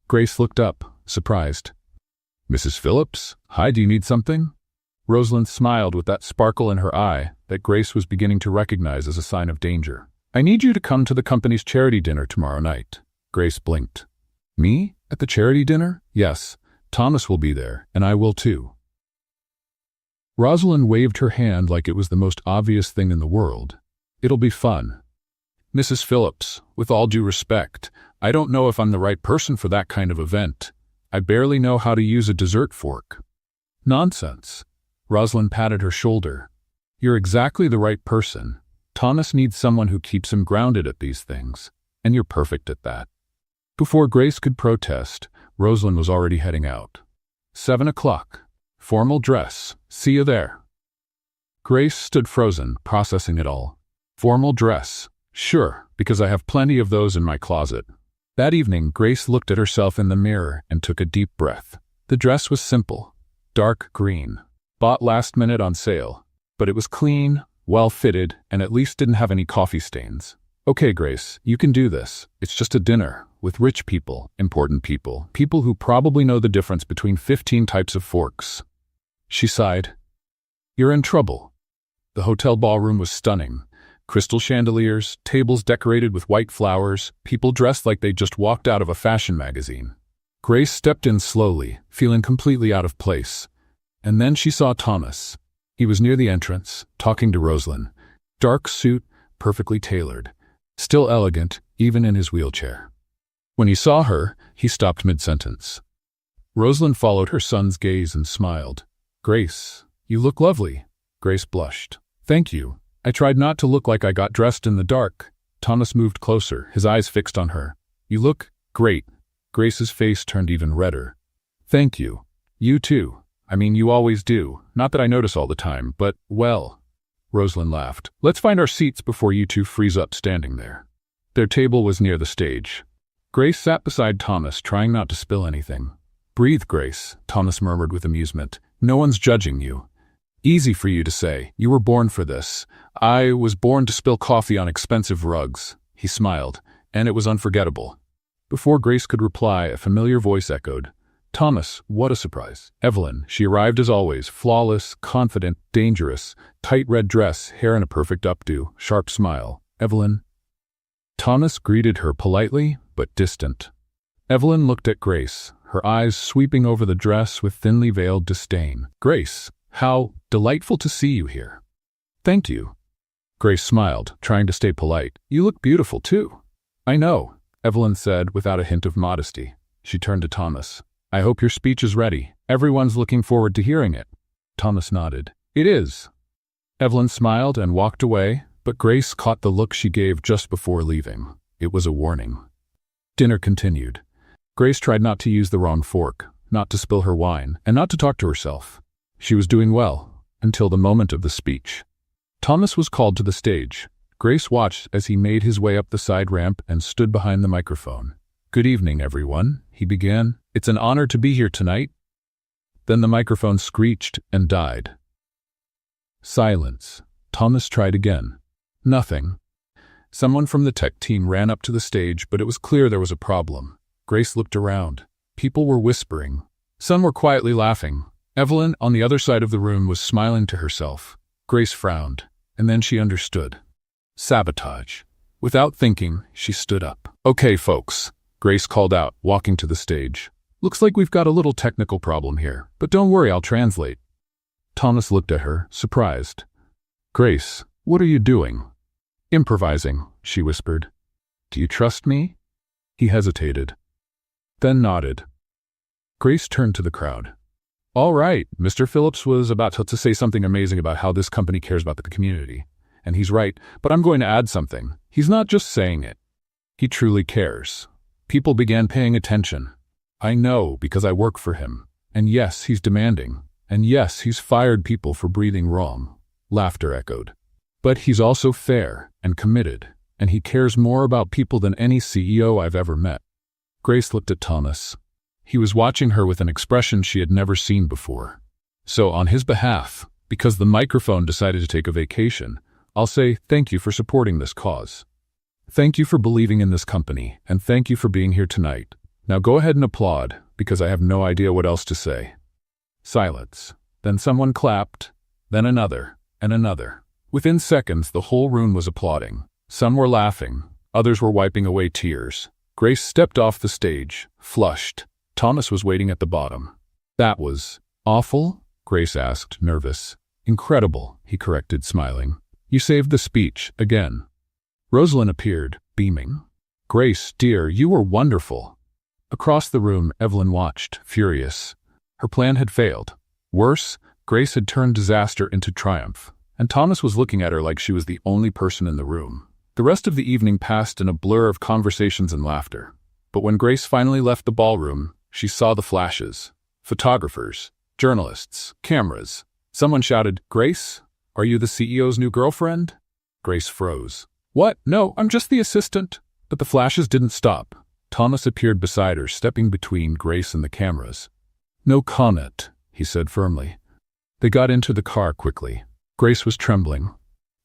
Grace looked up, surprised. Mrs. Phillips? Hi, do you need something? Rosalind smiled with that sparkle in her eye that Grace was beginning to recognize as a sign of danger. I need you to come to the company's charity dinner tomorrow night. Grace blinked. Me? At the charity dinner? Yes. Thomas will be there, and I will too. Rosalind waved her hand like it was the most obvious thing in the world. It'll be fun. Mrs. Phillips, with all due respect, I don't know if I'm the right person for that kind of event. I barely know how to use a dessert fork. Nonsense. Rosalind patted her shoulder. You're exactly the right person. Thomas needs someone who keeps him grounded at these things, and you're perfect at that. Before Grace could protest, Rosalind was already heading out. 7 o'clock. Formal dress. See you there. Grace stood frozen, processing it all. Formal dress. Sure, because I have plenty of those in my closet. That evening, Grace looked at herself in the mirror and took a deep breath. The dress was simple. Dark green. Bought last minute on sale. But it was clean, well-fitted, and at least didn't have any coffee stains. Okay, Grace, you can do this. It's just a dinner. With rich people, important people, people who probably know the difference between 15 types of forks. She sighed. You're in trouble. The hotel ballroom was stunning. Crystal chandeliers, tables decorated with white flowers, people dressed like they just walked out of a fashion magazine. Grace stepped in slowly, feeling completely out of place. And then she saw Thomas. He was near the entrance, talking to Rosalind. Dark suit, perfectly tailored. Still elegant, even in his wheelchair. When he saw her, he stopped mid-sentence. Rosalind followed her son's gaze and smiled. Grace, you look lovely. Grace blushed. Thank you. I tried not to look like I got dressed in the dark. Thomas moved closer, his eyes fixed on her. You look great. Grace's face turned even redder. Thank you. You too. I mean, you always do. Not that I notice all the time, but, well. Rosalind laughed. Let's find our seats before you two freeze up standing there. Their table was near the stage. Grace sat beside Thomas, trying not to spill anything. Breathe, Grace, Thomas murmured with amusement. No one's judging you. Easy for you to say. You were born for this. I was born to spill coffee on expensive rugs. He smiled, and it was unforgettable. Before Grace could reply, a familiar voice echoed. Thomas, what a surprise. Evelyn, she arrived as always, flawless, confident, dangerous, tight red dress, hair in a perfect updo, sharp smile. Evelyn. Thomas greeted her politely, but distant. Evelyn looked at Grace, her eyes sweeping over the dress with thinly veiled disdain. Grace, how delightful to see you here. Thank you. Grace smiled, trying to stay polite. You look beautiful, too. I know, Evelyn said without a hint of modesty. She turned to Thomas. I hope your speech is ready. Everyone's looking forward to hearing it. Thomas nodded. It is. Evelyn smiled and walked away, but Grace caught the look she gave just before leaving. It was a warning. Dinner continued. Grace tried not to use the wrong fork, not to spill her wine, and not to talk to herself. She was doing well, until the moment of the speech. Thomas was called to the stage. Grace watched as he made his way up the side ramp and stood behind the microphone. Good evening, everyone, he began. It's an honor to be here tonight. Then the microphone screeched and died. Silence. Thomas tried again. Nothing. Someone from the tech team ran up to the stage, but it was clear there was a problem. Grace looked around. People were whispering. Some were quietly laughing. Evelyn, on the other side of the room, was smiling to herself. Grace frowned. And then she understood. Sabotage. Without thinking, she stood up. "Okay, folks," Grace called out, walking to the stage. "Looks like we've got a little technical problem here, but don't worry, I'll translate." Thomas looked at her, surprised. "Grace, what are you doing?" "Improvising," she whispered. "Do you trust me?" He hesitated, then nodded. Grace turned to the crowd. "All right, Mr. Phillips was about to say something amazing about how this company cares about the community. And he's right, but I'm going to add something. He's not just saying it. He truly cares." People began paying attention. "I know because I work for him. And yes, he's demanding. And yes, he's fired people for breathing wrong." Laughter echoed. "But he's also fair and committed, and he cares more about people than any CEO I've ever met." Grace looked at Thomas. He was watching her with an expression she had never seen before. "So on his behalf, because the microphone decided to take a vacation, I'll say thank you for supporting this cause. Thank you for believing in this company, and thank you for being here tonight. Now go ahead and applaud, because I have no idea what else to say." Silence. Then someone clapped, then another, and another. Within seconds, the whole room was applauding. Some were laughing, others were wiping away tears. Grace stepped off the stage, flushed. Thomas was waiting at the bottom. "That was awful?" Grace asked, nervous. "Incredible," he corrected, smiling. "You saved the speech, again." Rosalind appeared, beaming. "Grace, dear, you were wonderful." Across the room, Evelyn watched, furious. Her plan had failed. Worse, Grace had turned disaster into triumph, and Thomas was looking at her like she was the only person in the room. The rest of the evening passed in a blur of conversations and laughter. But when Grace finally left the ballroom, she saw the flashes. Photographers, journalists, cameras. Someone shouted, "Grace? Are you the CEO's new girlfriend?" Grace froze. "What? No, I'm just the assistant." But the flashes didn't stop. Thomas appeared beside her, stepping between Grace and the cameras. "No comment," he said firmly. They got into the car quickly. Grace was trembling.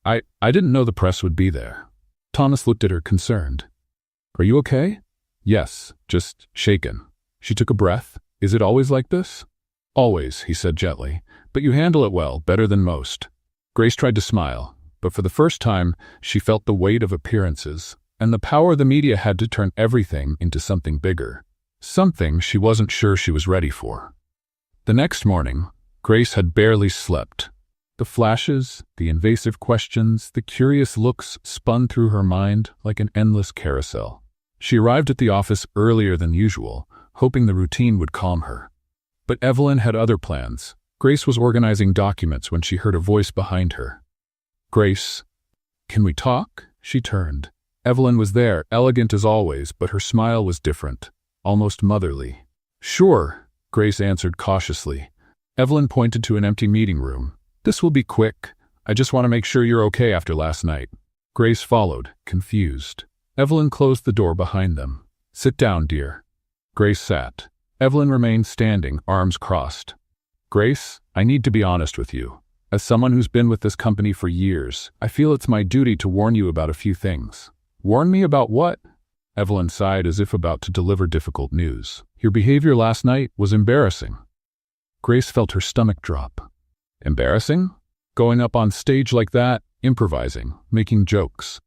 I didn't know the press would be there." Thomas looked at her, concerned. "Are you okay?" "Yes, just shaken." She took a breath. "Is it always like this?" "Always," he said gently. "But you handle it well, better than most." Grace tried to smile, but for the first time, she felt the weight of appearances, and the power the media had to turn everything into something bigger. Something she wasn't sure she was ready for. The next morning, Grace had barely slept. The flashes, the invasive questions, the curious looks spun through her mind like an endless carousel. She arrived at the office earlier than usual, hoping the routine would calm her. But Evelyn had other plans. Grace was organizing documents when she heard a voice behind her. "Grace, can we talk?" She turned. Evelyn was there, elegant as always, but her smile was different, almost motherly. "Sure," Grace answered cautiously. Evelyn pointed to an empty meeting room. "This will be quick. I just want to make sure you're okay after last night." Grace followed, confused. Evelyn closed the door behind them. "Sit down, dear." Grace sat. Evelyn remained standing, arms crossed. "Grace, I need to be honest with you. As someone who's been with this company for years, I feel it's my duty to warn you about a few things." "Warn me about what?" Evelyn sighed as if about to deliver difficult news. "Your behavior last night was embarrassing." Grace felt her stomach drop. "Embarrassing? Going up on stage like that, improvising, making jokes."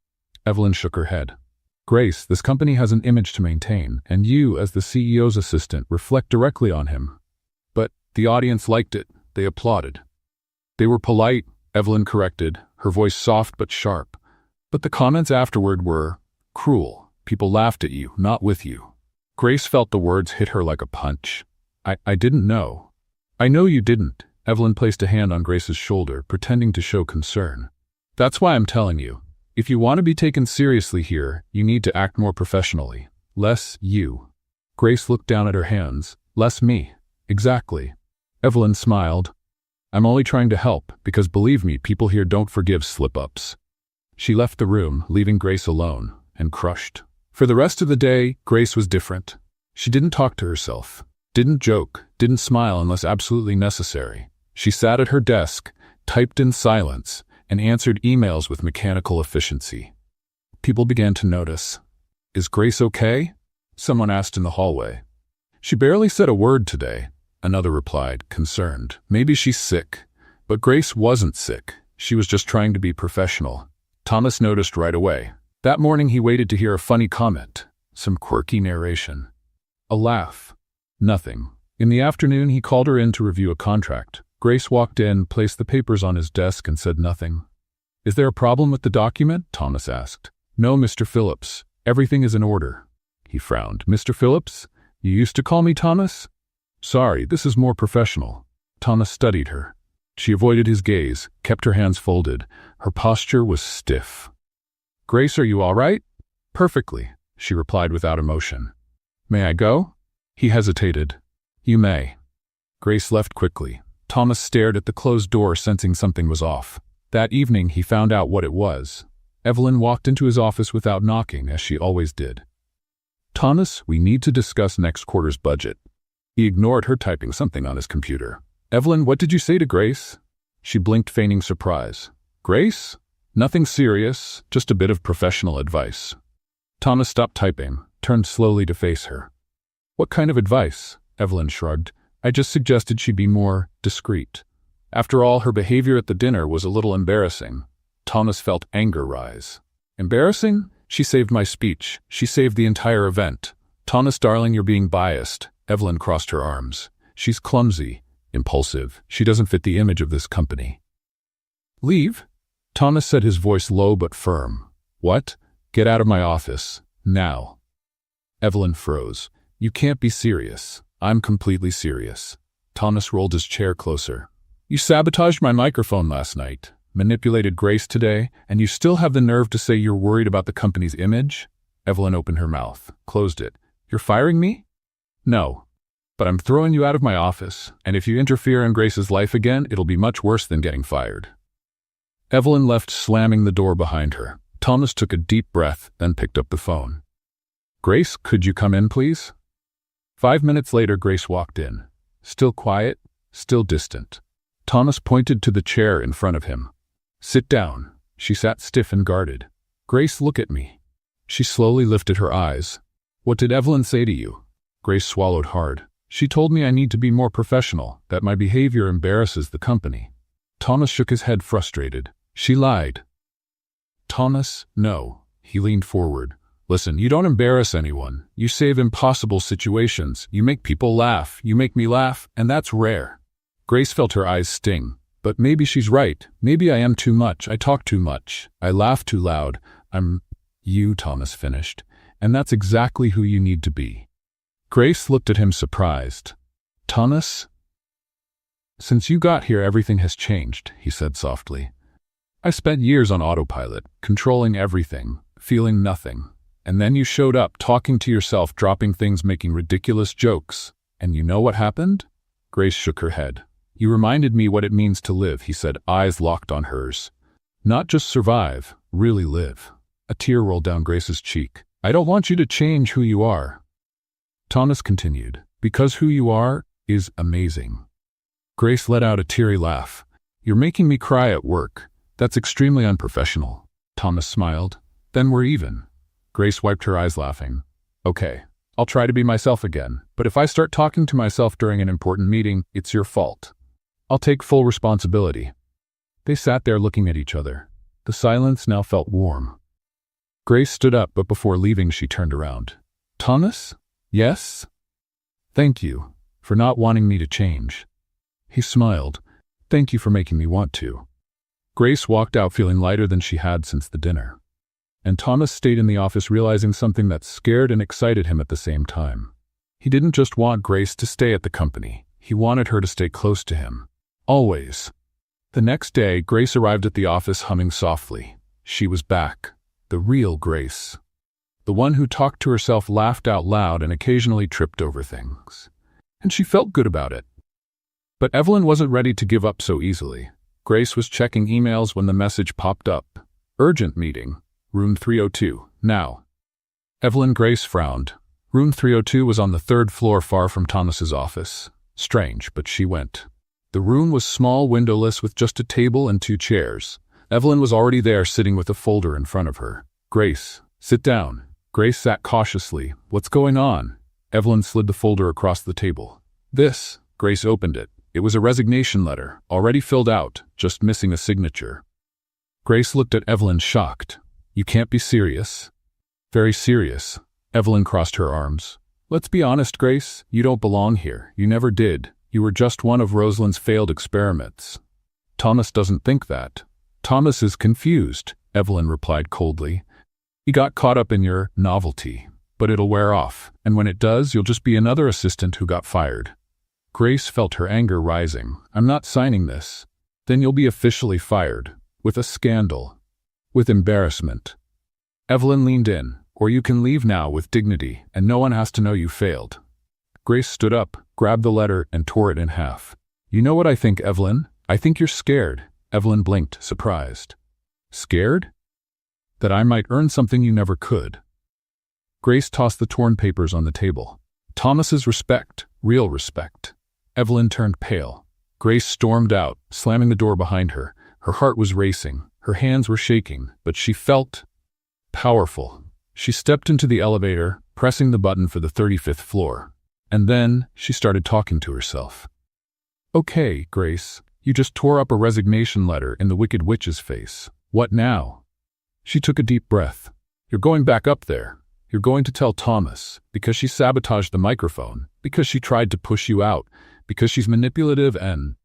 Evelyn shook her head. "Grace, this company has an image to maintain, and you, as the CEO's assistant, reflect directly on him." "But the audience liked it. They applauded." "They were polite," Evelyn corrected, her voice soft but sharp. "But the comments afterward were cruel. People laughed at you, not with you." Grace felt the words hit her like a punch. I didn't know." "I know you didn't." Evelyn placed a hand on Grace's shoulder, pretending to show concern. "That's why I'm telling you. If you want to be taken seriously here, you need to act more professionally. Less you." Grace looked down at her hands. "Less me." "Exactly." Evelyn smiled. "I'm only trying to help, because believe me, people here don't forgive slip-ups." She left the room, leaving Grace alone, and crushed. For the rest of the day, Grace was different. She didn't talk to herself, didn't joke, didn't smile unless absolutely necessary. She sat at her desk, typed in silence, and answered emails with mechanical efficiency. People began to notice. "Is Grace okay?" someone asked in the hallway. "She barely said a word today," another replied, concerned. "Maybe she's sick." But Grace wasn't sick. She was just trying to be professional. Thomas noticed right away. That morning he waited to hear a funny comment, some quirky narration. A laugh. Nothing. In the afternoon he called her in to review a contract. Grace walked in, placed the papers on his desk, and said nothing. "Is there a problem with the document?" Thomas asked. "No, Mr. Phillips. Everything is in order." He frowned. "Mr. Phillips? You used to call me Thomas?" "Sorry, this is more professional." Thomas studied her. She avoided his gaze, kept her hands folded. Her posture was stiff. "Grace, are you all right?" "Perfectly," she replied without emotion. "May I go?" He hesitated. "You may." Grace left quickly. Thomas stared at the closed door, sensing something was off. That evening he found out what it was. Evelyn walked into his office without knocking, as she always did. "Thomas, we need to discuss next quarter's budget." He ignored her, typing something on his computer. "Evelyn, what did you say to Grace?" She blinked, feigning surprise. "Grace? Nothing serious, just a bit of professional advice." Thomas stopped typing, turned slowly to face her. "What kind of advice?" Evelyn shrugged. "I just suggested she be more discreet." After all, her behavior at the dinner was a little embarrassing. Thomas felt anger rise. "Embarrassing? She saved my speech. She saved the entire event." "Thomas, darling, you're being biased." Evelyn crossed her arms. "She's clumsy, impulsive. She doesn't fit the image of this company." "Leave?" Thomas said, his voice low but firm. "What? Get out of my office. Now." Evelyn froze. "You can't be serious." "I'm completely serious." Thomas rolled his chair closer. "You sabotaged my microphone last night, manipulated Grace today, and you still have the nerve to say you're worried about the company's image?" Evelyn opened her mouth, closed it. "You're firing me?" "No. But I'm throwing you out of my office, and if you interfere in Grace's life again, it'll be much worse than getting fired." Evelyn left, slamming the door behind her. Thomas took a deep breath, then picked up the phone. "Grace, could you come in, please?" 5 minutes later, Grace walked in. Still quiet, still distant. Thomas pointed to the chair in front of him. "Sit down." She sat stiff and guarded. "Grace, look at me." She slowly lifted her eyes. "What did Evelyn say to you?" Grace swallowed hard. "She told me I need to be more professional, that my behavior embarrasses the company." Thomas shook his head, frustrated. "She lied." "Thomas, no." He leaned forward. "Listen, you don't embarrass anyone. You save impossible situations. You make people laugh. You make me laugh, and that's rare." Grace felt her eyes sting. "But maybe she's right. Maybe I am too much. I talk too much. I laugh too loud. You," Thomas finished. "And that's exactly who you need to be." Grace looked at him, surprised. "Thomas?" "Since you got here, everything has changed," he said softly. "I spent years on autopilot, controlling everything, feeling nothing. And then you showed up, talking to yourself, dropping things, making ridiculous jokes. And you know what happened?" Grace shook her head. "You reminded me what it means to live," he said, eyes locked on hers. "Not just survive, really live." A tear rolled down Grace's cheek. "I don't want you to change who you are." Thomas continued, "Because who you are is amazing." Grace let out a teary laugh. "You're making me cry at work. That's extremely unprofessional." Thomas smiled. "Then we're even." Grace wiped her eyes, laughing. "Okay, I'll try to be myself again, but if I start talking to myself during an important meeting, it's your fault. I'll take full responsibility." They sat there looking at each other. The silence now felt warm. Grace stood up, but before leaving she turned around. "Thomas?" "Yes?" "Thank you for not wanting me to change." He smiled. "Thank you for making me want to." Grace walked out feeling lighter than she had since the dinner. And Thomas stayed in the office, realizing something that scared and excited him at the same time. He didn't just want Grace to stay at the company. He wanted her to stay close to him. Always. The next day, Grace arrived at the office humming softly. She was back. The real Grace. The one who talked to herself, laughed out loud, and occasionally tripped over things. And she felt good about it. But Evelyn wasn't ready to give up so easily. Grace was checking emails when the message popped up. "Urgent meeting. Room 302, now." Grace frowned. Room 302 was on the 3rd floor, far from Thomas's office. Strange, but she went. The room was small, windowless, with just a table and 2 chairs. Evelyn was already there, sitting with a folder in front of her. "Grace, sit down." Grace sat cautiously. "What's going on?" Evelyn slid the folder across the table. "This." Grace opened it. It was a resignation letter, already filled out, just missing a signature. Grace looked at Evelyn shocked. You can't be serious. Very serious. Evelyn crossed her arms. Let's be honest, Grace. You don't belong here. You never did. You were just one of Rosalind's failed experiments. Thomas doesn't think that. Thomas is confused, Evelyn replied coldly. He got caught up in your novelty, but it'll wear off, and when it does, you'll just be another assistant who got fired. Grace felt her anger rising. I'm not signing this. Then you'll be officially fired, with a scandal, with embarrassment. Evelyn leaned in. Or you can leave now with dignity, and no one has to know you failed. Grace stood up, grabbed the letter, and tore it in half. You know what I think, Evelyn? I think you're scared. Evelyn blinked, surprised. Scared? That I might earn something you never could. Grace tossed the torn papers on the table. Thomas's respect, real respect. Evelyn turned pale. Grace stormed out, slamming the door behind her. Her heart was racing, her hands were shaking, but she felt powerful. She stepped into the elevator, pressing the button for the 35th floor. And then she started talking to herself. Okay, Grace, you just tore up a resignation letter in the Wicked Witch's face. What now? She took a deep breath. You're going back up there. You're going to tell Thomas, because she sabotaged the microphone, because she tried to push you out, because she's manipulative and…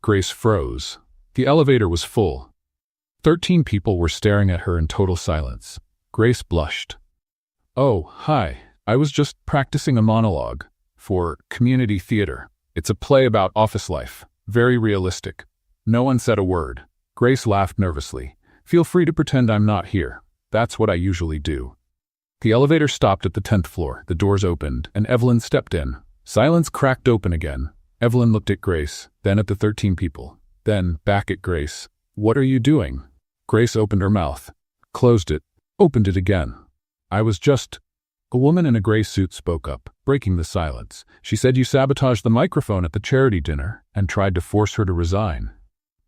Grace froze. The elevator was full. 13 people were staring at her in total silence. Grace blushed. Oh, hi. I was just practicing a monologue for community theater. It's a play about office life. Very realistic. No one said a word. Grace laughed nervously. Feel free to pretend I'm not here. That's what I usually do. The elevator stopped at the 10th floor. The doors opened, and Evelyn stepped in. Silence cracked open again. Evelyn looked at Grace, then at the 13 people, then back at Grace. What are you doing? Grace opened her mouth, closed it, opened it again. I was just… A woman in a gray suit spoke up, breaking the silence. She said you sabotaged the microphone at the charity dinner and tried to force her to resign.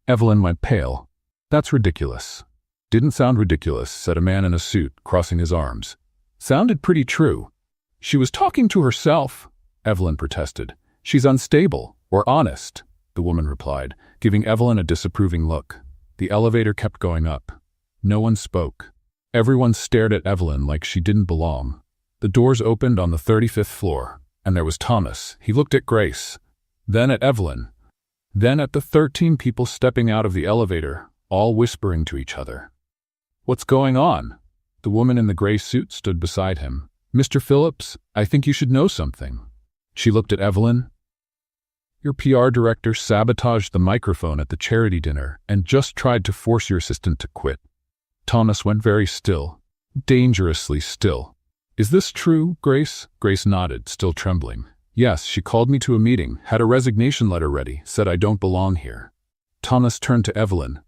Evelyn went pale. That's ridiculous. Didn't sound ridiculous, said a man in a suit, crossing his arms. Sounded pretty true. She was talking to herself, Evelyn protested. She's unstable, or honest, the woman replied, giving Evelyn a disapproving look. The elevator kept going up. No one spoke. Everyone stared at Evelyn like she didn't belong. The doors opened on the 35th floor, and there was Thomas. He looked at Grace, then at Evelyn, then at the 13 people stepping out of the elevator, all whispering to each other. What's going on? The woman in the gray suit stood beside him. Mr. Phillips, I think you should know something. She looked at Evelyn. Your PR director sabotaged the microphone at the charity dinner and just tried to force your assistant to quit. Thomas went very still, dangerously still. Is this true, Grace? Grace nodded, still trembling. Yes, she called me to a meeting, had a resignation letter ready, said I don't belong here. Thomas turned to Evelyn.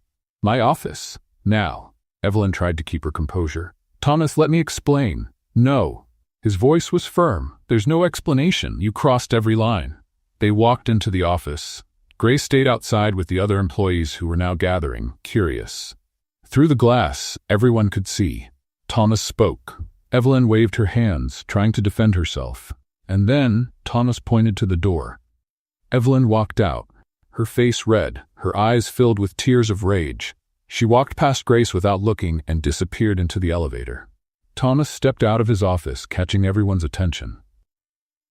My office. Now. Evelyn tried to keep her composure. Thomas, let me explain. No. His voice was firm. There's no explanation. You crossed every line. They walked into the office. Grace stayed outside with the other employees who were now gathering, curious. Through the glass, everyone could see. Thomas spoke. Evelyn waved her hands, trying to defend herself. And then Thomas pointed to the door. Evelyn walked out, her face red, her eyes filled with tears of rage. She walked past Grace without looking and disappeared into the elevator. Thomas stepped out of his office, catching everyone's attention.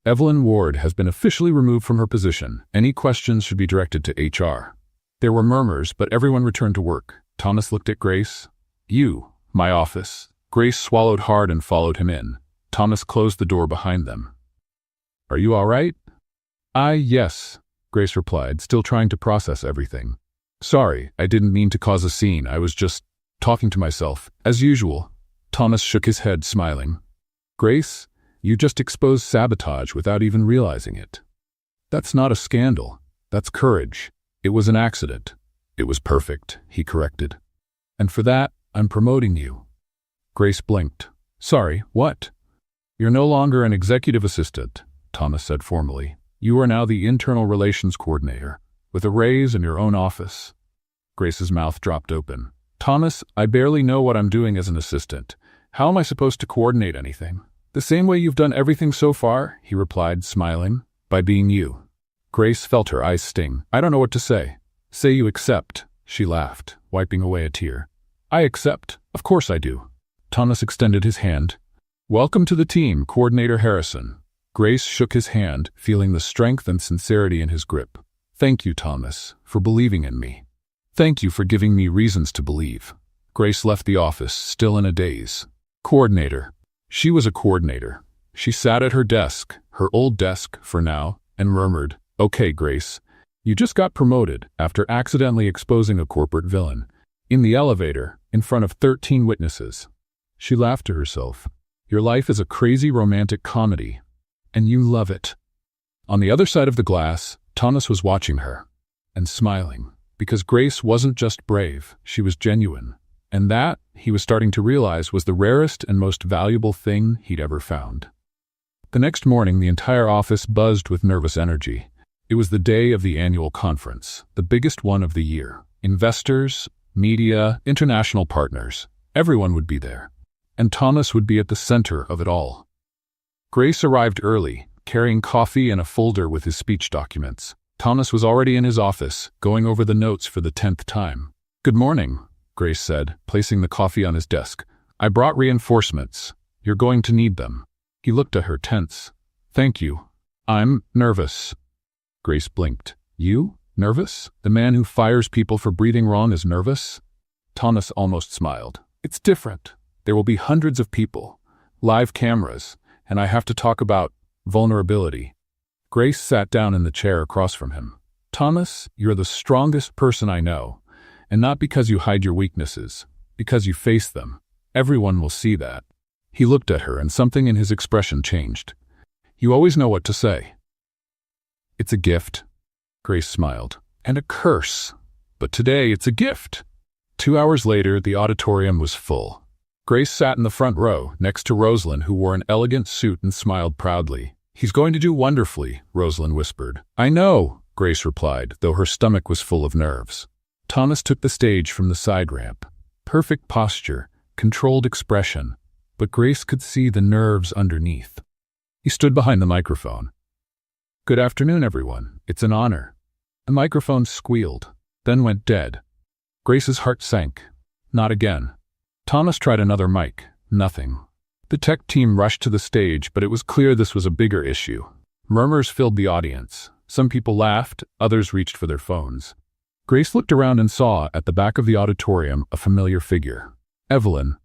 Evelyn Ward has been officially removed from her position. Any questions should be directed to HR. There were murmurs, but everyone returned to work. Thomas looked at Grace. You, my office. Grace swallowed hard and followed him in. Thomas closed the door behind them. Are you all right? Yes, Grace replied, still trying to process everything. Sorry, I didn't mean to cause a scene. I was just talking to myself, as usual. Thomas shook his head, smiling. Grace, you just exposed sabotage without even realizing it. That's not a scandal. That's courage. It was an accident. It was perfect, he corrected. And for that, I'm promoting you. Grace blinked. Sorry, what? You're no longer an executive assistant, Thomas said formally. You are now the internal relations coordinator, with a raise in your own office. Grace's mouth dropped open. Thomas, I barely know what I'm doing as an assistant. How am I supposed to coordinate anything? The same way you've done everything so far, he replied, smiling, by being you. Grace felt her eyes sting. I don't know what to say. Say you accept, she laughed, wiping away a tear. I accept. Of course I do. Thomas extended his hand. Welcome to the team, Coordinator Harrison. Grace shook his hand, feeling the strength and sincerity in his grip. Thank you, Thomas, for believing in me. Thank you for giving me reasons to believe. Grace left the office, still in a daze. Coordinator. She was a coordinator. She sat at her desk, her old desk for now, and murmured, "Okay, Grace, you just got promoted after accidentally exposing a corporate villain. In the elevator, in front of 13 witnesses." She laughed to herself. Your life is a crazy romantic comedy, and you love it. On the other side of the glass, Thomas was watching her, and smiling, because Grace wasn't just brave, she was genuine. And that, he was starting to realize, was the rarest and most valuable thing he'd ever found. The next morning, the entire office buzzed with nervous energy. It was the day of the annual conference, the biggest one of the year. Investors, media, international partners, everyone would be there. And Thomas would be at the center of it all. Grace arrived early, carrying coffee and a folder with his speech documents. Thomas was already in his office, going over the notes for the 10th time. "Good morning," Grace said, placing the coffee on his desk. "I brought reinforcements. You're going to need them." He looked at her, tense. "Thank you. I'm nervous." Grace blinked. "You? Nervous? The man who fires people for breathing wrong is nervous?" Thomas almost smiled. "It's different. There will be hundreds of people, live cameras, and I have to talk about vulnerability." Grace sat down in the chair across from him. "Thomas, you're the strongest person I know, and not because you hide your weaknesses, because you face them. Everyone will see that." He looked at her, and something in his expression changed. "You always know what to say." "It's a gift," Grace smiled. "And a curse. But today it's a gift." 2 hours later, the auditorium was full. Grace sat in the front row, next to Rosalind, who wore an elegant suit and smiled proudly. "He's going to do wonderfully," Rosalind whispered. "I know," Grace replied, though her stomach was full of nerves. Thomas took the stage from the side ramp. Perfect posture, controlled expression, but Grace could see the nerves underneath. He stood behind the microphone. "Good afternoon, everyone. It's an honor." The microphone squealed, then went dead. Grace's heart sank. Not again. Thomas tried another mic. Nothing. The tech team rushed to the stage, but it was clear this was a bigger issue. Murmurs filled the audience. Some people laughed, others reached for their phones. Grace looked around and saw, at the back of the auditorium, a familiar figure. Evelyn.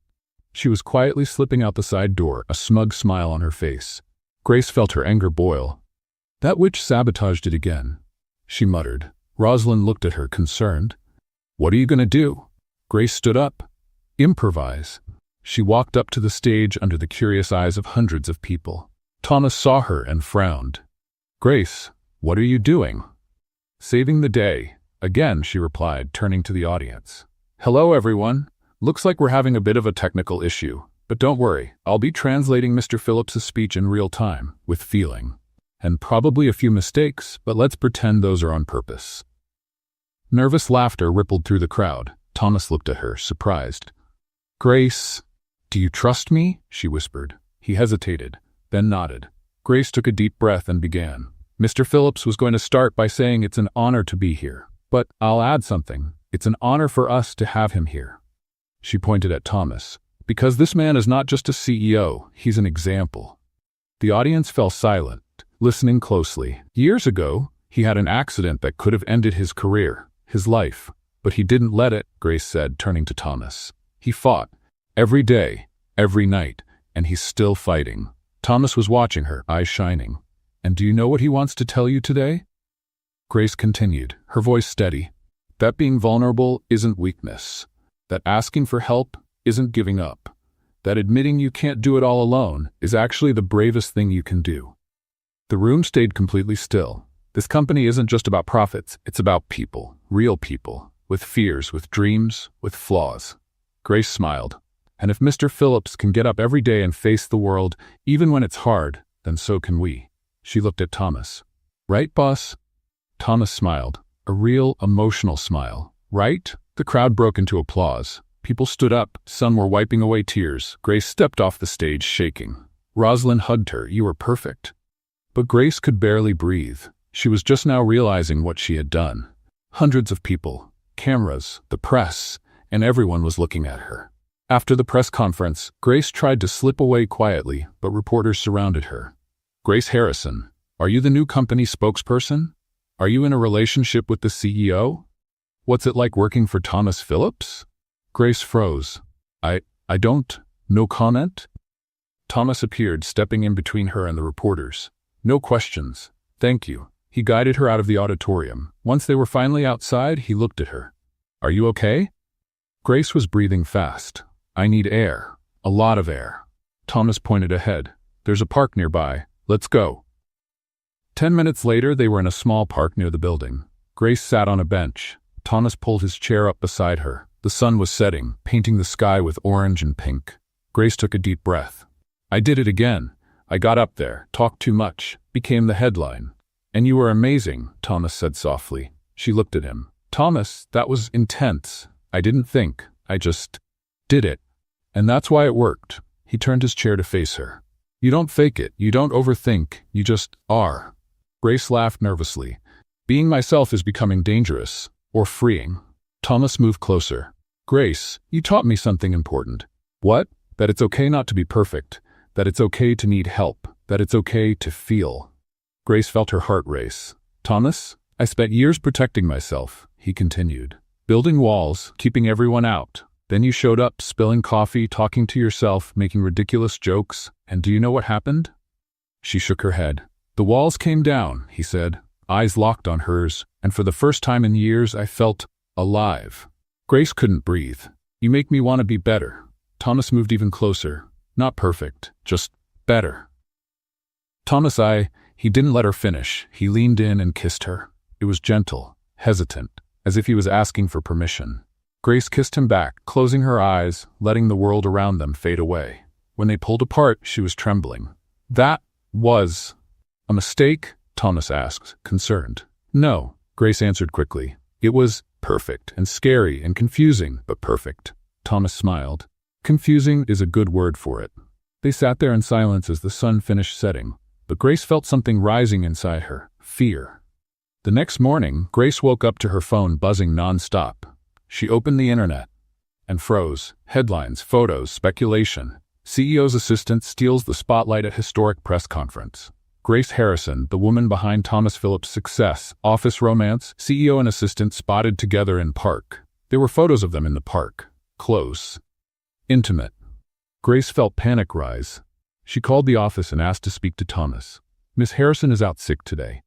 She was quietly slipping out the side door, a smug smile on her face. Grace felt her anger boil. "That witch sabotaged it again," she muttered. Rosalind looked at her, concerned. "What are you going to do?" Grace stood up. "Improvise." She walked up to the stage under the curious eyes of hundreds of people. Thomas saw her and frowned. "Grace, what are you doing?" "Saving the day." Again, she replied, turning to the audience. "Hello, everyone. Looks like we're having a bit of a technical issue. But don't worry, I'll be translating Mr. Phillips' speech in real time, with feeling. And probably a few mistakes, but let's pretend those are on purpose." Nervous laughter rippled through the crowd. Thomas looked at her, surprised. "Grace, do you trust me?" she whispered. He hesitated, then nodded. Grace took a deep breath and began. "Mr. Phillips was going to start by saying it's an honor to be here. But I'll add something. It's an honor for us to have him here." She pointed at Thomas. "Because this man is not just a CEO, he's an example." The audience fell silent, listening closely. Years ago, he had an accident that could have ended his career, his life. But he didn't let it, Grace said, turning to Thomas. He fought. Every day, every night, and he's still fighting. Thomas was watching her, eyes shining. "And do you know what he wants to tell you today?" Grace continued, her voice steady. "That being vulnerable isn't weakness. That asking for help isn't giving up. That admitting you can't do it all alone is actually the bravest thing you can do." The room stayed completely still. This company isn't just about profits, it's about people, real people, with fears, with dreams, with flaws. Grace smiled. "And if Mr. Phillips can get up every day and face the world, even when it's hard, then so can we." She looked at Thomas. "Right, boss?" Thomas smiled, a real, emotional smile. "Right?" The crowd broke into applause. People stood up, some were wiping away tears. Grace stepped off the stage, shaking. Rosalind hugged her. "You were perfect." But Grace could barely breathe. She was just now realizing what she had done. Hundreds of people, cameras, the press, and everyone was looking at her. After the press conference, Grace tried to slip away quietly, but reporters surrounded her. "Grace Harrison, are you the new company spokesperson? Are you in a relationship with the CEO? What's it like working for Thomas Phillips?" Grace froze. I don't. No comment?" Thomas appeared, stepping in between her and the reporters. "No questions. Thank you." He guided her out of the auditorium. Once they were finally outside, he looked at her. "Are you okay?" Grace was breathing fast. "I need air. A lot of air." Thomas pointed ahead. "There's a park nearby. Let's go." 10 minutes later, they were in a small park near the building. Grace sat on a bench. Thomas pulled his chair up beside her. The sun was setting, painting the sky with orange and pink. Grace took a deep breath. "I did it again. I got up there, talked too much, became the headline." "And you were amazing," Thomas said softly. She looked at him. "Thomas, that was intense. I didn't think. I just did it. And that's why it worked." He turned his chair to face her. "You don't fake it. You don't overthink. You just are." Grace laughed nervously. "Being myself is becoming dangerous. Or freeing." Thomas moved closer. "Grace, you taught me something important." "What?" "That it's okay not to be perfect. That it's okay to need help. That it's okay to feel." Grace felt her heart race. "Thomas, I spent years protecting myself," he continued. "Building walls, keeping everyone out. Then you showed up, spilling coffee, talking to yourself, making ridiculous jokes, and do you know what happened?" She shook her head. "The walls came down," he said, eyes locked on hers, and for the first time in years I felt alive. Grace couldn't breathe. "You make me want to be better." Thomas moved even closer. "Not perfect, just better." "Thomas, He didn't let her finish. He leaned in and kissed her. It was gentle, hesitant, as if he was asking for permission. Grace kissed him back, closing her eyes, letting the world around them fade away. When they pulled apart, she was trembling. "That was a mistake?" Thomas asked, concerned. "No," Grace answered quickly. "It was perfect and scary and confusing, but perfect." Thomas smiled. "Confusing is a good word for it." They sat there in silence as the sun finished setting, but Grace felt something rising inside her, fear. The next morning, Grace woke up to her phone buzzing nonstop. She opened the internet and froze. Headlines, photos, speculation. CEO's assistant steals the spotlight at historic press conference. Grace Harrison, the woman behind Thomas Phillips' success. Office romance, CEO and assistant spotted together in park. There were photos of them in the park. Close. Intimate. Grace felt panic rise. She called the office and asked to speak to Thomas. "Miss Harrison is out sick today."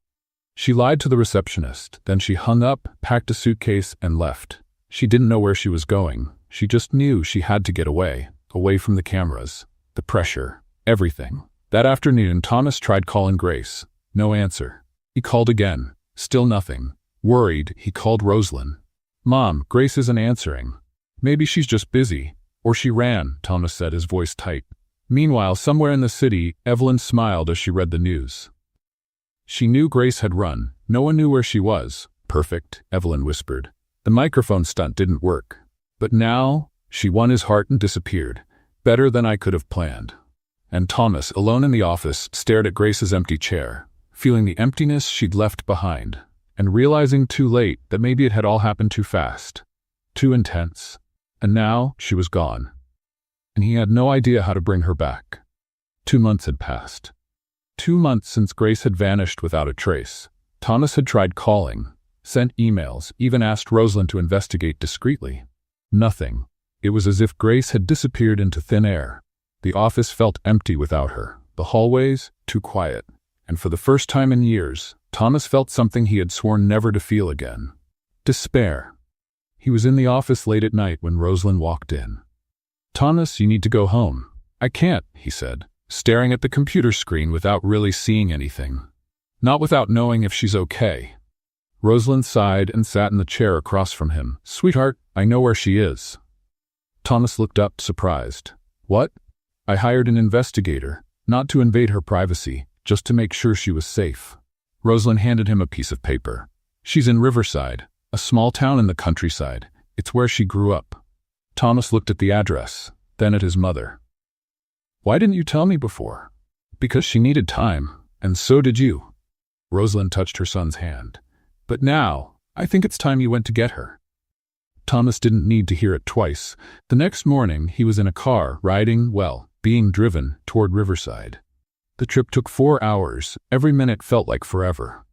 She lied to the receptionist. Then she hung up, packed a suitcase, and left. She didn't know where she was going. She just knew she had to get away from the cameras, the pressure, everything. That afternoon, Thomas tried calling Grace. No answer. He called again. Still nothing. Worried, he called Rosalind. "Mom, Grace isn't answering." "Maybe she's just busy." "Or she ran," Thomas said, his voice tight. Meanwhile, somewhere in the city, Evelyn smiled as she read the news. She knew Grace had run. No one knew where she was. "Perfect," Evelyn whispered. The microphone stunt didn't work. But now, she won his heart and disappeared. Better than I could have planned. And Thomas, alone in the office, stared at Grace's empty chair, feeling the emptiness she'd left behind, and realizing too late that maybe it had all happened too fast, too intense. And now, she was gone. And he had no idea how to bring her back. 2 months had passed. 2 months since Grace had vanished without a trace. Thomas had tried calling, sent emails, even asked Rosalind to investigate discreetly. Nothing. It was as if Grace had disappeared into thin air. The office felt empty without her, the hallways too quiet. And for the first time in years, Thomas felt something he had sworn never to feel again. Despair. He was in the office late at night when Rosalind walked in. "Thomas, you need to go home." "I can't," he said, staring at the computer screen without really seeing anything. "Not without knowing if she's okay." Rosalind sighed and sat in the chair across from him. "Sweetheart, I know where she is." Thomas looked up, surprised. "What?" "I hired an investigator, not to invade her privacy, just to make sure she was safe." Rosalind handed him a piece of paper. "She's in Riverside, a small town in the countryside. It's where she grew up." Thomas looked at the address, then at his mother. "Why didn't you tell me before?" "Because she needed time, and so did you." Rosalind touched her son's hand. "But now, I think it's time you went to get her." Thomas didn't need to hear it twice. The next morning, he was in a car, being driven toward Riverside. The trip took 4 hours. Every minute felt like forever.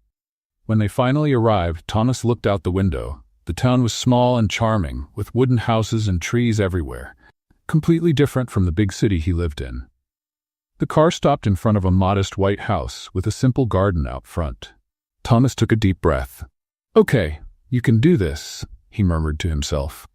When they finally arrived, Thomas looked out the window. The town was small and charming, with wooden houses and trees everywhere, completely different from the big city he lived in. The car stopped in front of a modest white house with a simple garden out front. Thomas took a deep breath. "Okay, you can do this," he murmured to himself.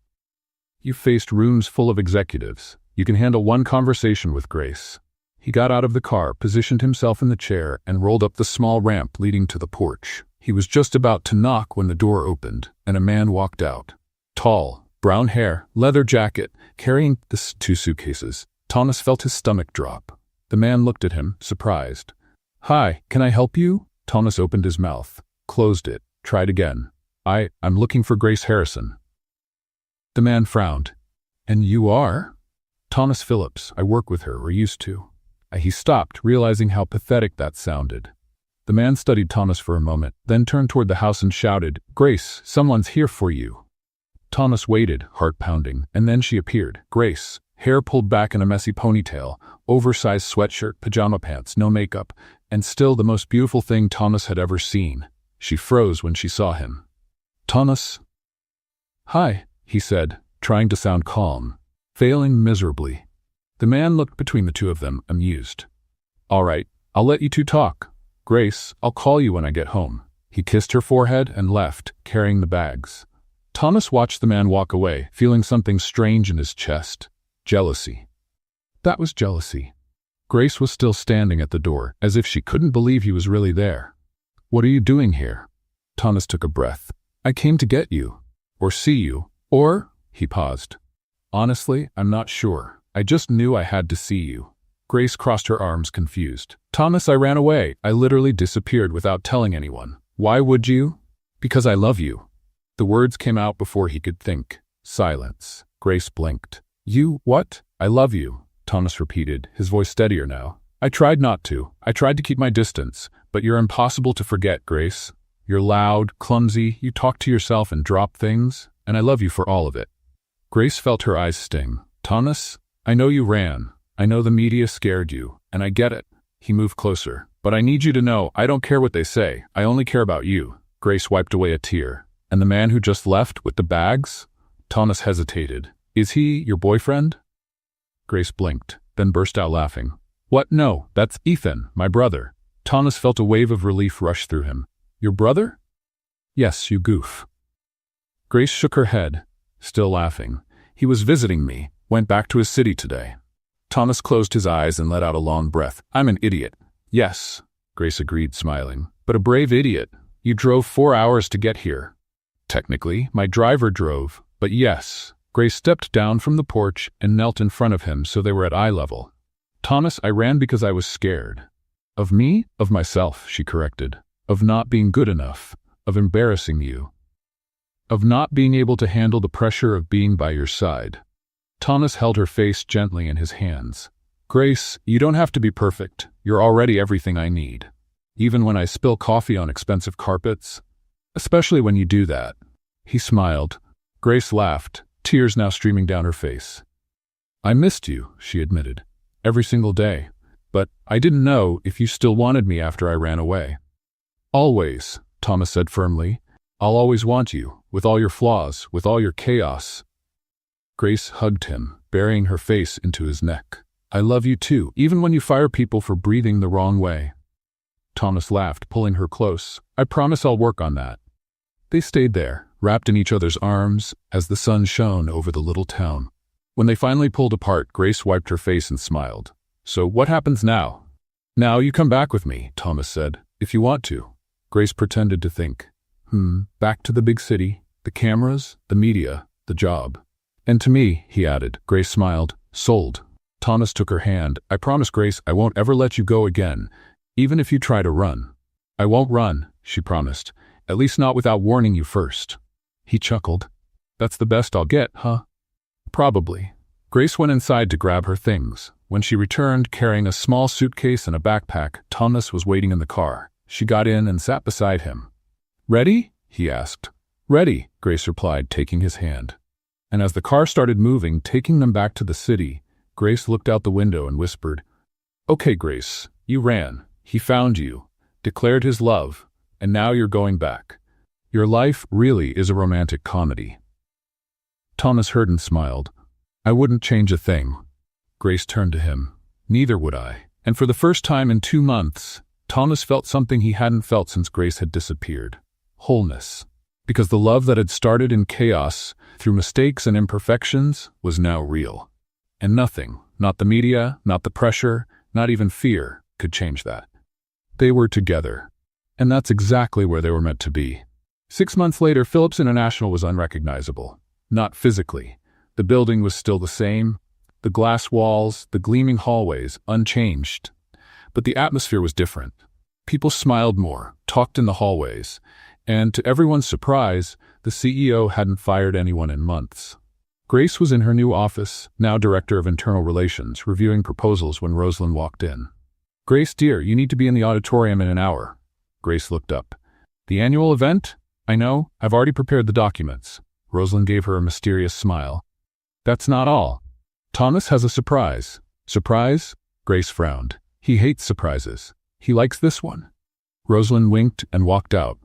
"You've faced rooms full of executives. You can handle one conversation with grace." He got out of the car, positioned himself in the chair, and rolled up the small ramp leading to the porch. He was just about to knock when the door opened, and a man walked out. Tall, brown hair, leather jacket, carrying the 2 suitcases. Thomas felt his stomach drop. The man looked at him, surprised. "Hi, can I help you?" Thomas opened his mouth, closed it, tried again. I'm looking for Grace Harrison." The man frowned. "And you are?" "Thomas Phillips. I work with her, or used to." He stopped, realizing how pathetic that sounded. The man studied Thomas for a moment, then turned toward the house and shouted, "Grace, someone's here for you." Thomas waited, heart pounding, and then she appeared. Grace, hair pulled back in a messy ponytail, oversized sweatshirt, pajama pants, no makeup, and still the most beautiful thing Thomas had ever seen. She froze when she saw him. "Thomas?" "Hi," he said, trying to sound calm, failing miserably. The man looked between the two of them, amused. "All right, I'll let you two talk. Grace, I'll call you when I get home." He kissed her forehead and left, carrying the bags. Thomas watched the man walk away, feeling something strange in his chest. Jealousy. That was jealousy. Grace was still standing at the door, as if she couldn't believe he was really there. "What are you doing here?" Thomas took a breath. "I came to get you. Or see you. Or," he paused. "Honestly, I'm not sure. I just knew I had to see you." Grace crossed her arms, confused. "Thomas, I ran away. I literally disappeared without telling anyone." "Why would you?" "Because I love you." The words came out before he could think. Silence. Grace blinked. "You, what?" "I love you," Thomas repeated, his voice steadier now. "I tried not to. I tried to keep my distance, but you're impossible to forget, Grace. You're loud, clumsy, you talk to yourself and drop things, and I love you for all of it." Grace felt her eyes sting. "Thomas, I know you ran. I know the media scared you, and I get it." He moved closer. "But I need you to know, I don't care what they say. I only care about you." Grace wiped away a tear. "And the man who just left with the bags?" Thomas hesitated. "Is he your boyfriend?" Grace blinked, then burst out laughing. "What? No, that's Ethan, my brother." Thomas felt a wave of relief rush through him. "Your brother?" "Yes, you goof." Grace shook her head, still laughing. "He was visiting me, went back to his city today." Thomas closed his eyes and let out a long breath. "I'm an idiot." "Yes," Grace agreed, smiling. "But a brave idiot. You drove 4 hours to get here." "Technically, my driver drove, but yes." Grace stepped down from the porch and knelt in front of him so they were at eye level. "Thomas, I ran because I was scared." "Of me?" "Of myself," she corrected. "Of not being good enough. Of embarrassing you. Of not being able to handle the pressure of being by your side." Thomas held her face gently in his hands. "Grace, you don't have to be perfect. You're already everything I need. Even when I spill coffee on expensive carpets. Especially when you do that." He smiled. Grace laughed, tears now streaming down her face. "I missed you," she admitted. "Every single day. But I didn't know if you still wanted me after I ran away." "Always," Thomas said firmly. "I'll always want you, with all your flaws, with all your chaos." Grace hugged him, burying her face into his neck. "I love you too, even when you fire people for breathing the wrong way." Thomas laughed, pulling her close. "I promise I'll work on that." They stayed there, wrapped in each other's arms, as the sun shone over the little town. When they finally pulled apart, Grace wiped her face and smiled. "So what happens now?" "Now you come back with me," Thomas said, "if you want to." Grace pretended to think. Back to the big city, the cameras, the media, the job. "And to me," he added. Grace smiled. "Sold." Thomas took her hand. "I promise, Grace, I won't ever let you go again, even if you try to run." "I won't run," she promised. "At least not without warning you first." He chuckled. "That's the best I'll get, huh?" "Probably." Grace went inside to grab her things. When she returned, carrying a small suitcase and a backpack, Thomas was waiting in the car. She got in and sat beside him. "Ready?" he asked. "Ready," Grace replied, taking his hand. And as the car started moving, taking them back to the city, Grace looked out the window and whispered, "Okay, Grace, you ran. He found you, declared his love, and now you're going back. Your life really is a romantic comedy." Thomas heard and smiled. "I wouldn't change a thing." Grace turned to him. "Neither would I." And for the first time in 2 months, Thomas felt something he hadn't felt since Grace had disappeared. Wholeness. Because the love that had started in chaos, through mistakes and imperfections, was now real. And nothing, not the media, not the pressure, not even fear, could change that. They were together. And that's exactly where they were meant to be. 6 months later, Phillips International was unrecognizable. Not physically. The building was still the same. The glass walls, the gleaming hallways, unchanged. But the atmosphere was different. People smiled more, talked in the hallways, and to everyone's surprise, the CEO hadn't fired anyone in months. Grace was in her new office, now Director of Internal Relations, reviewing proposals when Rosalind walked in. "Grace, dear, you need to be in the auditorium in an hour." Grace looked up. "The annual event? I know, I've already prepared the documents." Rosalind gave her a mysterious smile. "That's not all. Thomas has a surprise." "Surprise?" Grace frowned. "He hates surprises. He likes this one." Rosalind winked and walked out.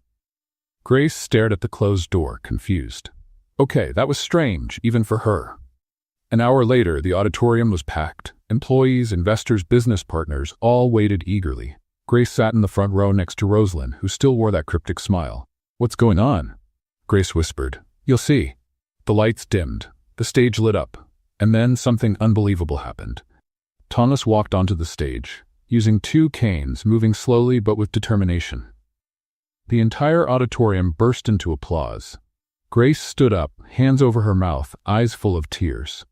Grace stared at the closed door, confused. Okay, that was strange, even for her. An hour later, the auditorium was packed. Employees, investors, business partners, all waited eagerly. Grace sat in the front row next to Rosalind, who still wore that cryptic smile. "What's going on?" Grace whispered. "You'll see." The lights dimmed. The stage lit up. And then something unbelievable happened. Thomas walked onto the stage, using 2 canes, moving slowly but with determination. The entire auditorium burst into applause. Grace stood up, hands over her mouth, eyes full of tears.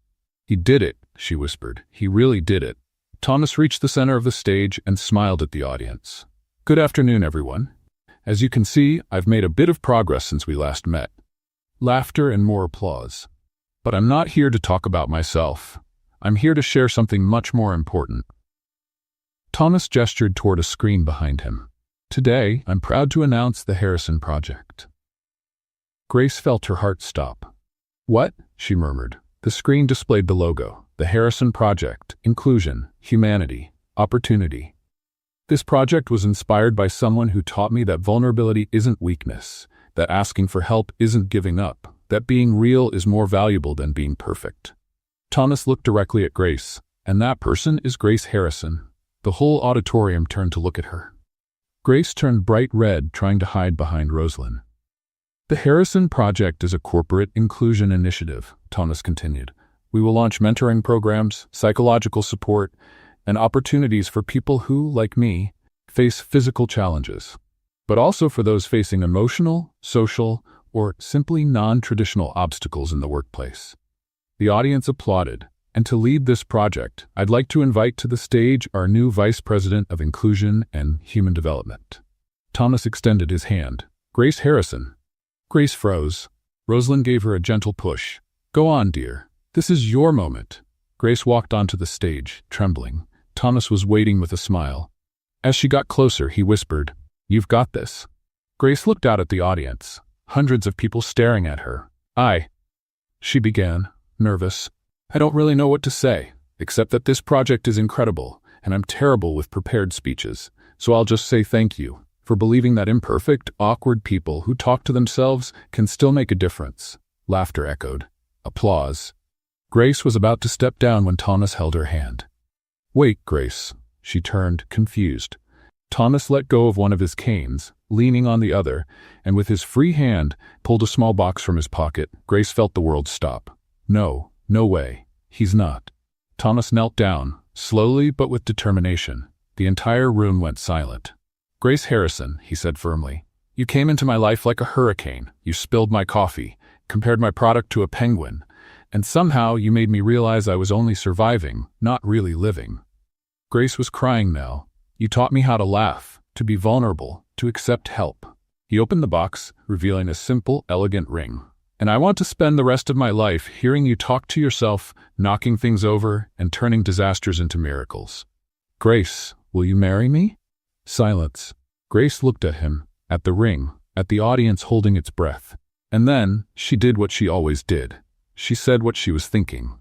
"He did it," she whispered. "He really did it." Thomas reached the center of the stage and smiled at the audience. "Good afternoon, everyone. As you can see, I've made a bit of progress since we last met." Laughter and more applause. "But I'm not here to talk about myself. I'm here to share something much more important." Thomas gestured toward a screen behind him. "Today, I'm proud to announce the Harrison Project." Grace felt her heart stop. "What?" she murmured. The screen displayed the logo. The Harrison Project. Inclusion, humanity, opportunity. This project was inspired by someone who taught me that vulnerability isn't weakness, that asking for help isn't giving up, that being real is more valuable than being perfect. Thomas looked directly at Grace, and that person is Grace Harrison. The whole auditorium turned to look at her. Grace turned bright red, trying to hide behind Rosalind. "The Harrison Project is a corporate inclusion initiative," Thomas continued. "We will launch mentoring programs, psychological support, and opportunities for people who, like me, face physical challenges, but also for those facing emotional, social, or simply non-traditional obstacles in the workplace." The audience applauded, and to lead this project, I'd like to invite to the stage our new Vice President of Inclusion and Human Development. Thomas extended his hand. "Grace Harrison." Grace froze. Rosalind gave her a gentle push. "Go on, dear. This is your moment." Grace walked onto the stage, trembling. Thomas was waiting with a smile. As she got closer, he whispered, "You've got this." Grace looked out at the audience, hundreds of people staring at her. She began, nervous. "I don't really know what to say, except that this project is incredible, and I'm terrible with prepared speeches, so I'll just say thank you for believing that imperfect, awkward people who talk to themselves can still make a difference." Laughter echoed. Applause. Grace was about to step down when Thomas held her hand. "Wait, Grace." She turned, confused. Thomas let go of one of his canes, leaning on the other, and with his free hand, pulled a small box from his pocket. Grace felt the world stop. No way. He's not. Thomas knelt down, slowly but with determination. The entire room went silent. "Grace Harrison," he said firmly, "you came into my life like a hurricane. You spilled my coffee, compared my product to a penguin, and somehow you made me realize I was only surviving, not really living." Grace was crying now. "You taught me how to laugh, to be vulnerable, to accept help." He opened the box, revealing a simple, elegant ring. "And I want to spend the rest of my life hearing you talk to yourself, knocking things over, and turning disasters into miracles. Grace, will you marry me?" Silence. Grace looked at him, at the ring, at the audience holding its breath. And then, she did what she always did. She said what she was thinking.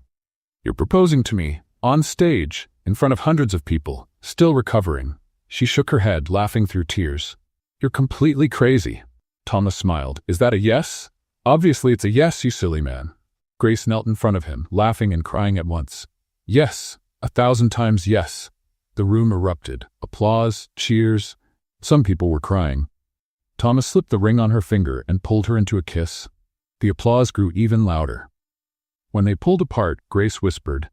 "You're proposing to me, on stage, in front of hundreds of people, still recovering." She shook her head, laughing through tears. "You're completely crazy." Thomas smiled. "Is that a yes?" "Obviously it's a yes, you silly man." Grace knelt in front of him, laughing and crying at once. "Yes, 1,000 times yes." The room erupted. Applause, cheers. Some people were crying. Thomas slipped the ring on her finger and pulled her into a kiss. The applause grew even louder. When they pulled apart, Grace whispered,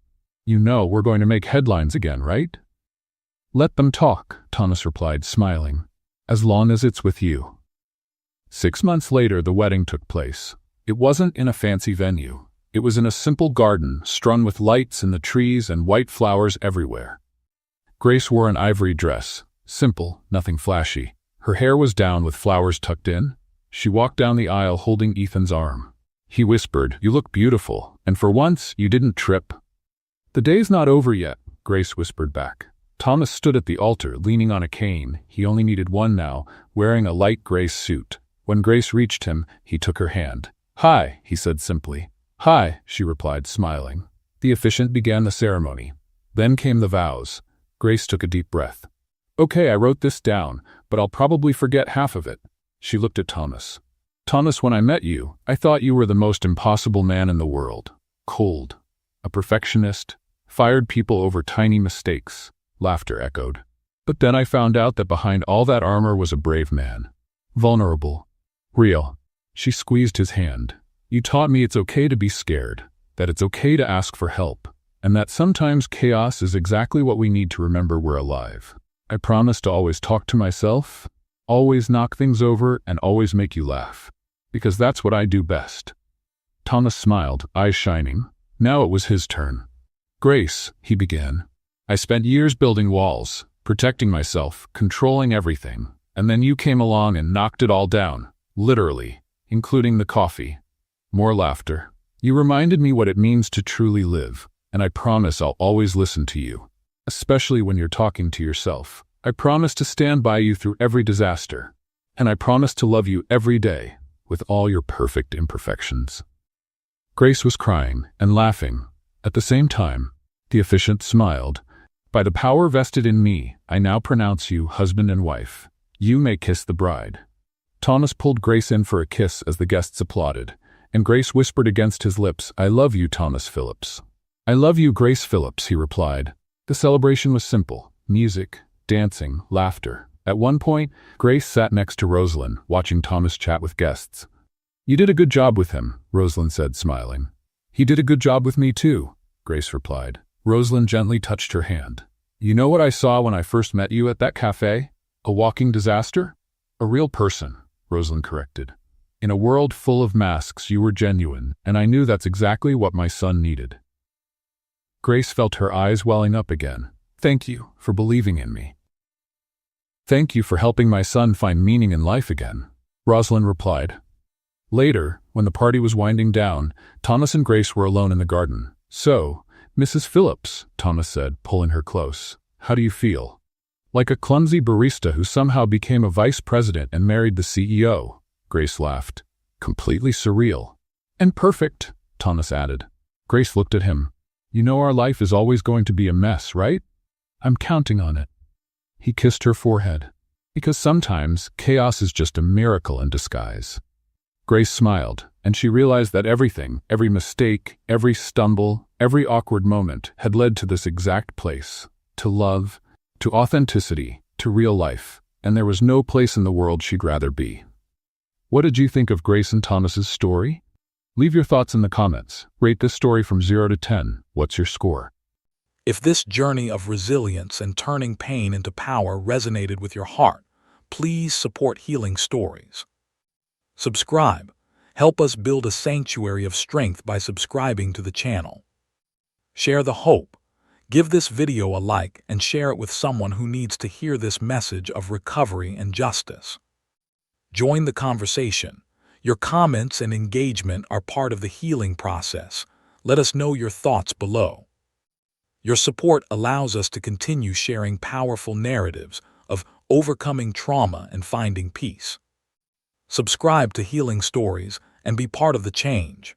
"You know we're going to make headlines again, right?" "Let them talk," Thomas replied, smiling. "As long as it's with you." 6 months later, the wedding took place. It wasn't in a fancy venue. It was in a simple garden, strewn with lights in the trees and white flowers everywhere. Grace wore an ivory dress, simple, nothing flashy. Her hair was down with flowers tucked in. She walked down the aisle holding Ethan's arm. He whispered, "You look beautiful, and for once, you didn't trip." "The day's not over yet," Grace whispered back. Thomas stood at the altar, leaning on a cane. He only needed one now, wearing a light gray suit. When Grace reached him, he took her hand. "Hi," he said simply. "Hi," she replied, smiling. The officiant began the ceremony. Then came the vows. Grace took a deep breath. "Okay, I wrote this down, but I'll probably forget half of it." She looked at Thomas. "Thomas, when I met you, I thought you were the most impossible man in the world. Cold. A perfectionist. Fired people over tiny mistakes." Laughter echoed. "But then I found out that behind all that armor was a brave man. Vulnerable. Real." She squeezed his hand. "You taught me it's okay to be scared, that it's okay to ask for help, and that sometimes chaos is exactly what we need to remember we're alive. I promise to always talk to myself, always knock things over, and always make you laugh. Because that's what I do best." Thomas smiled, eyes shining. Now it was his turn. "Grace," he began, "I spent years building walls, protecting myself, controlling everything, and then you came along and knocked it all down, literally, including the coffee." More laughter. "You reminded me what it means to truly live, and I promise I'll always listen to you, especially when you're talking to yourself. I promise to stand by you through every disaster, and I promise to love you every day, with all your perfect imperfections." Grace was crying and laughing. At the same time, the officiant smiled. "By the power vested in me, I now pronounce you husband and wife. You may kiss the bride." Thomas pulled Grace in for a kiss as the guests applauded, and Grace whispered against his lips, "I love you, Thomas Phillips." "I love you, Grace Phillips," he replied. The celebration was simple. Music, dancing, laughter. At one point, Grace sat next to Rosalind, watching Thomas chat with guests. "You did a good job with him," Rosalind said, smiling. "He did a good job with me too," Grace replied. Rosalind gently touched her hand. "You know what I saw when I first met you at that cafe? A walking disaster?" "A real person," Rosalind corrected. "In a world full of masks, you were genuine, and I knew that's exactly what my son needed." Grace felt her eyes welling up again. "Thank you for believing in me." "Thank you for helping my son find meaning in life again," Rosalind replied. Later, when the party was winding down, Thomas and Grace were alone in the garden. "So, Mrs. Phillips," Thomas said, pulling her close, "how do you feel?" "Like a clumsy barista who somehow became a vice president and married the CEO," Grace laughed. "Completely surreal." "And perfect," Thomas added. Grace looked at him. "You know our life is always going to be a mess, right? I'm counting on it." He kissed her forehead. "Because sometimes chaos is just a miracle in disguise." Grace smiled, and she realized that everything, every mistake, every stumble, every awkward moment had led to this exact place, to love, to authenticity, to real life, and there was no place in the world she'd rather be. What did you think of Grace and Thomas's story? Leave your thoughts in the comments. Rate this story from 0 to 10. What's your score? If this journey of resilience and turning pain into power resonated with your heart, please support Healing Stories. Subscribe. Help us build a sanctuary of strength by subscribing to the channel. Share the hope. Give this video a like and share it with someone who needs to hear this message of recovery and justice. Join the conversation. Your comments and engagement are part of the healing process. Let us know your thoughts below. Your support allows us to continue sharing powerful narratives of overcoming trauma and finding peace. Subscribe to Healing Stories and be part of the change.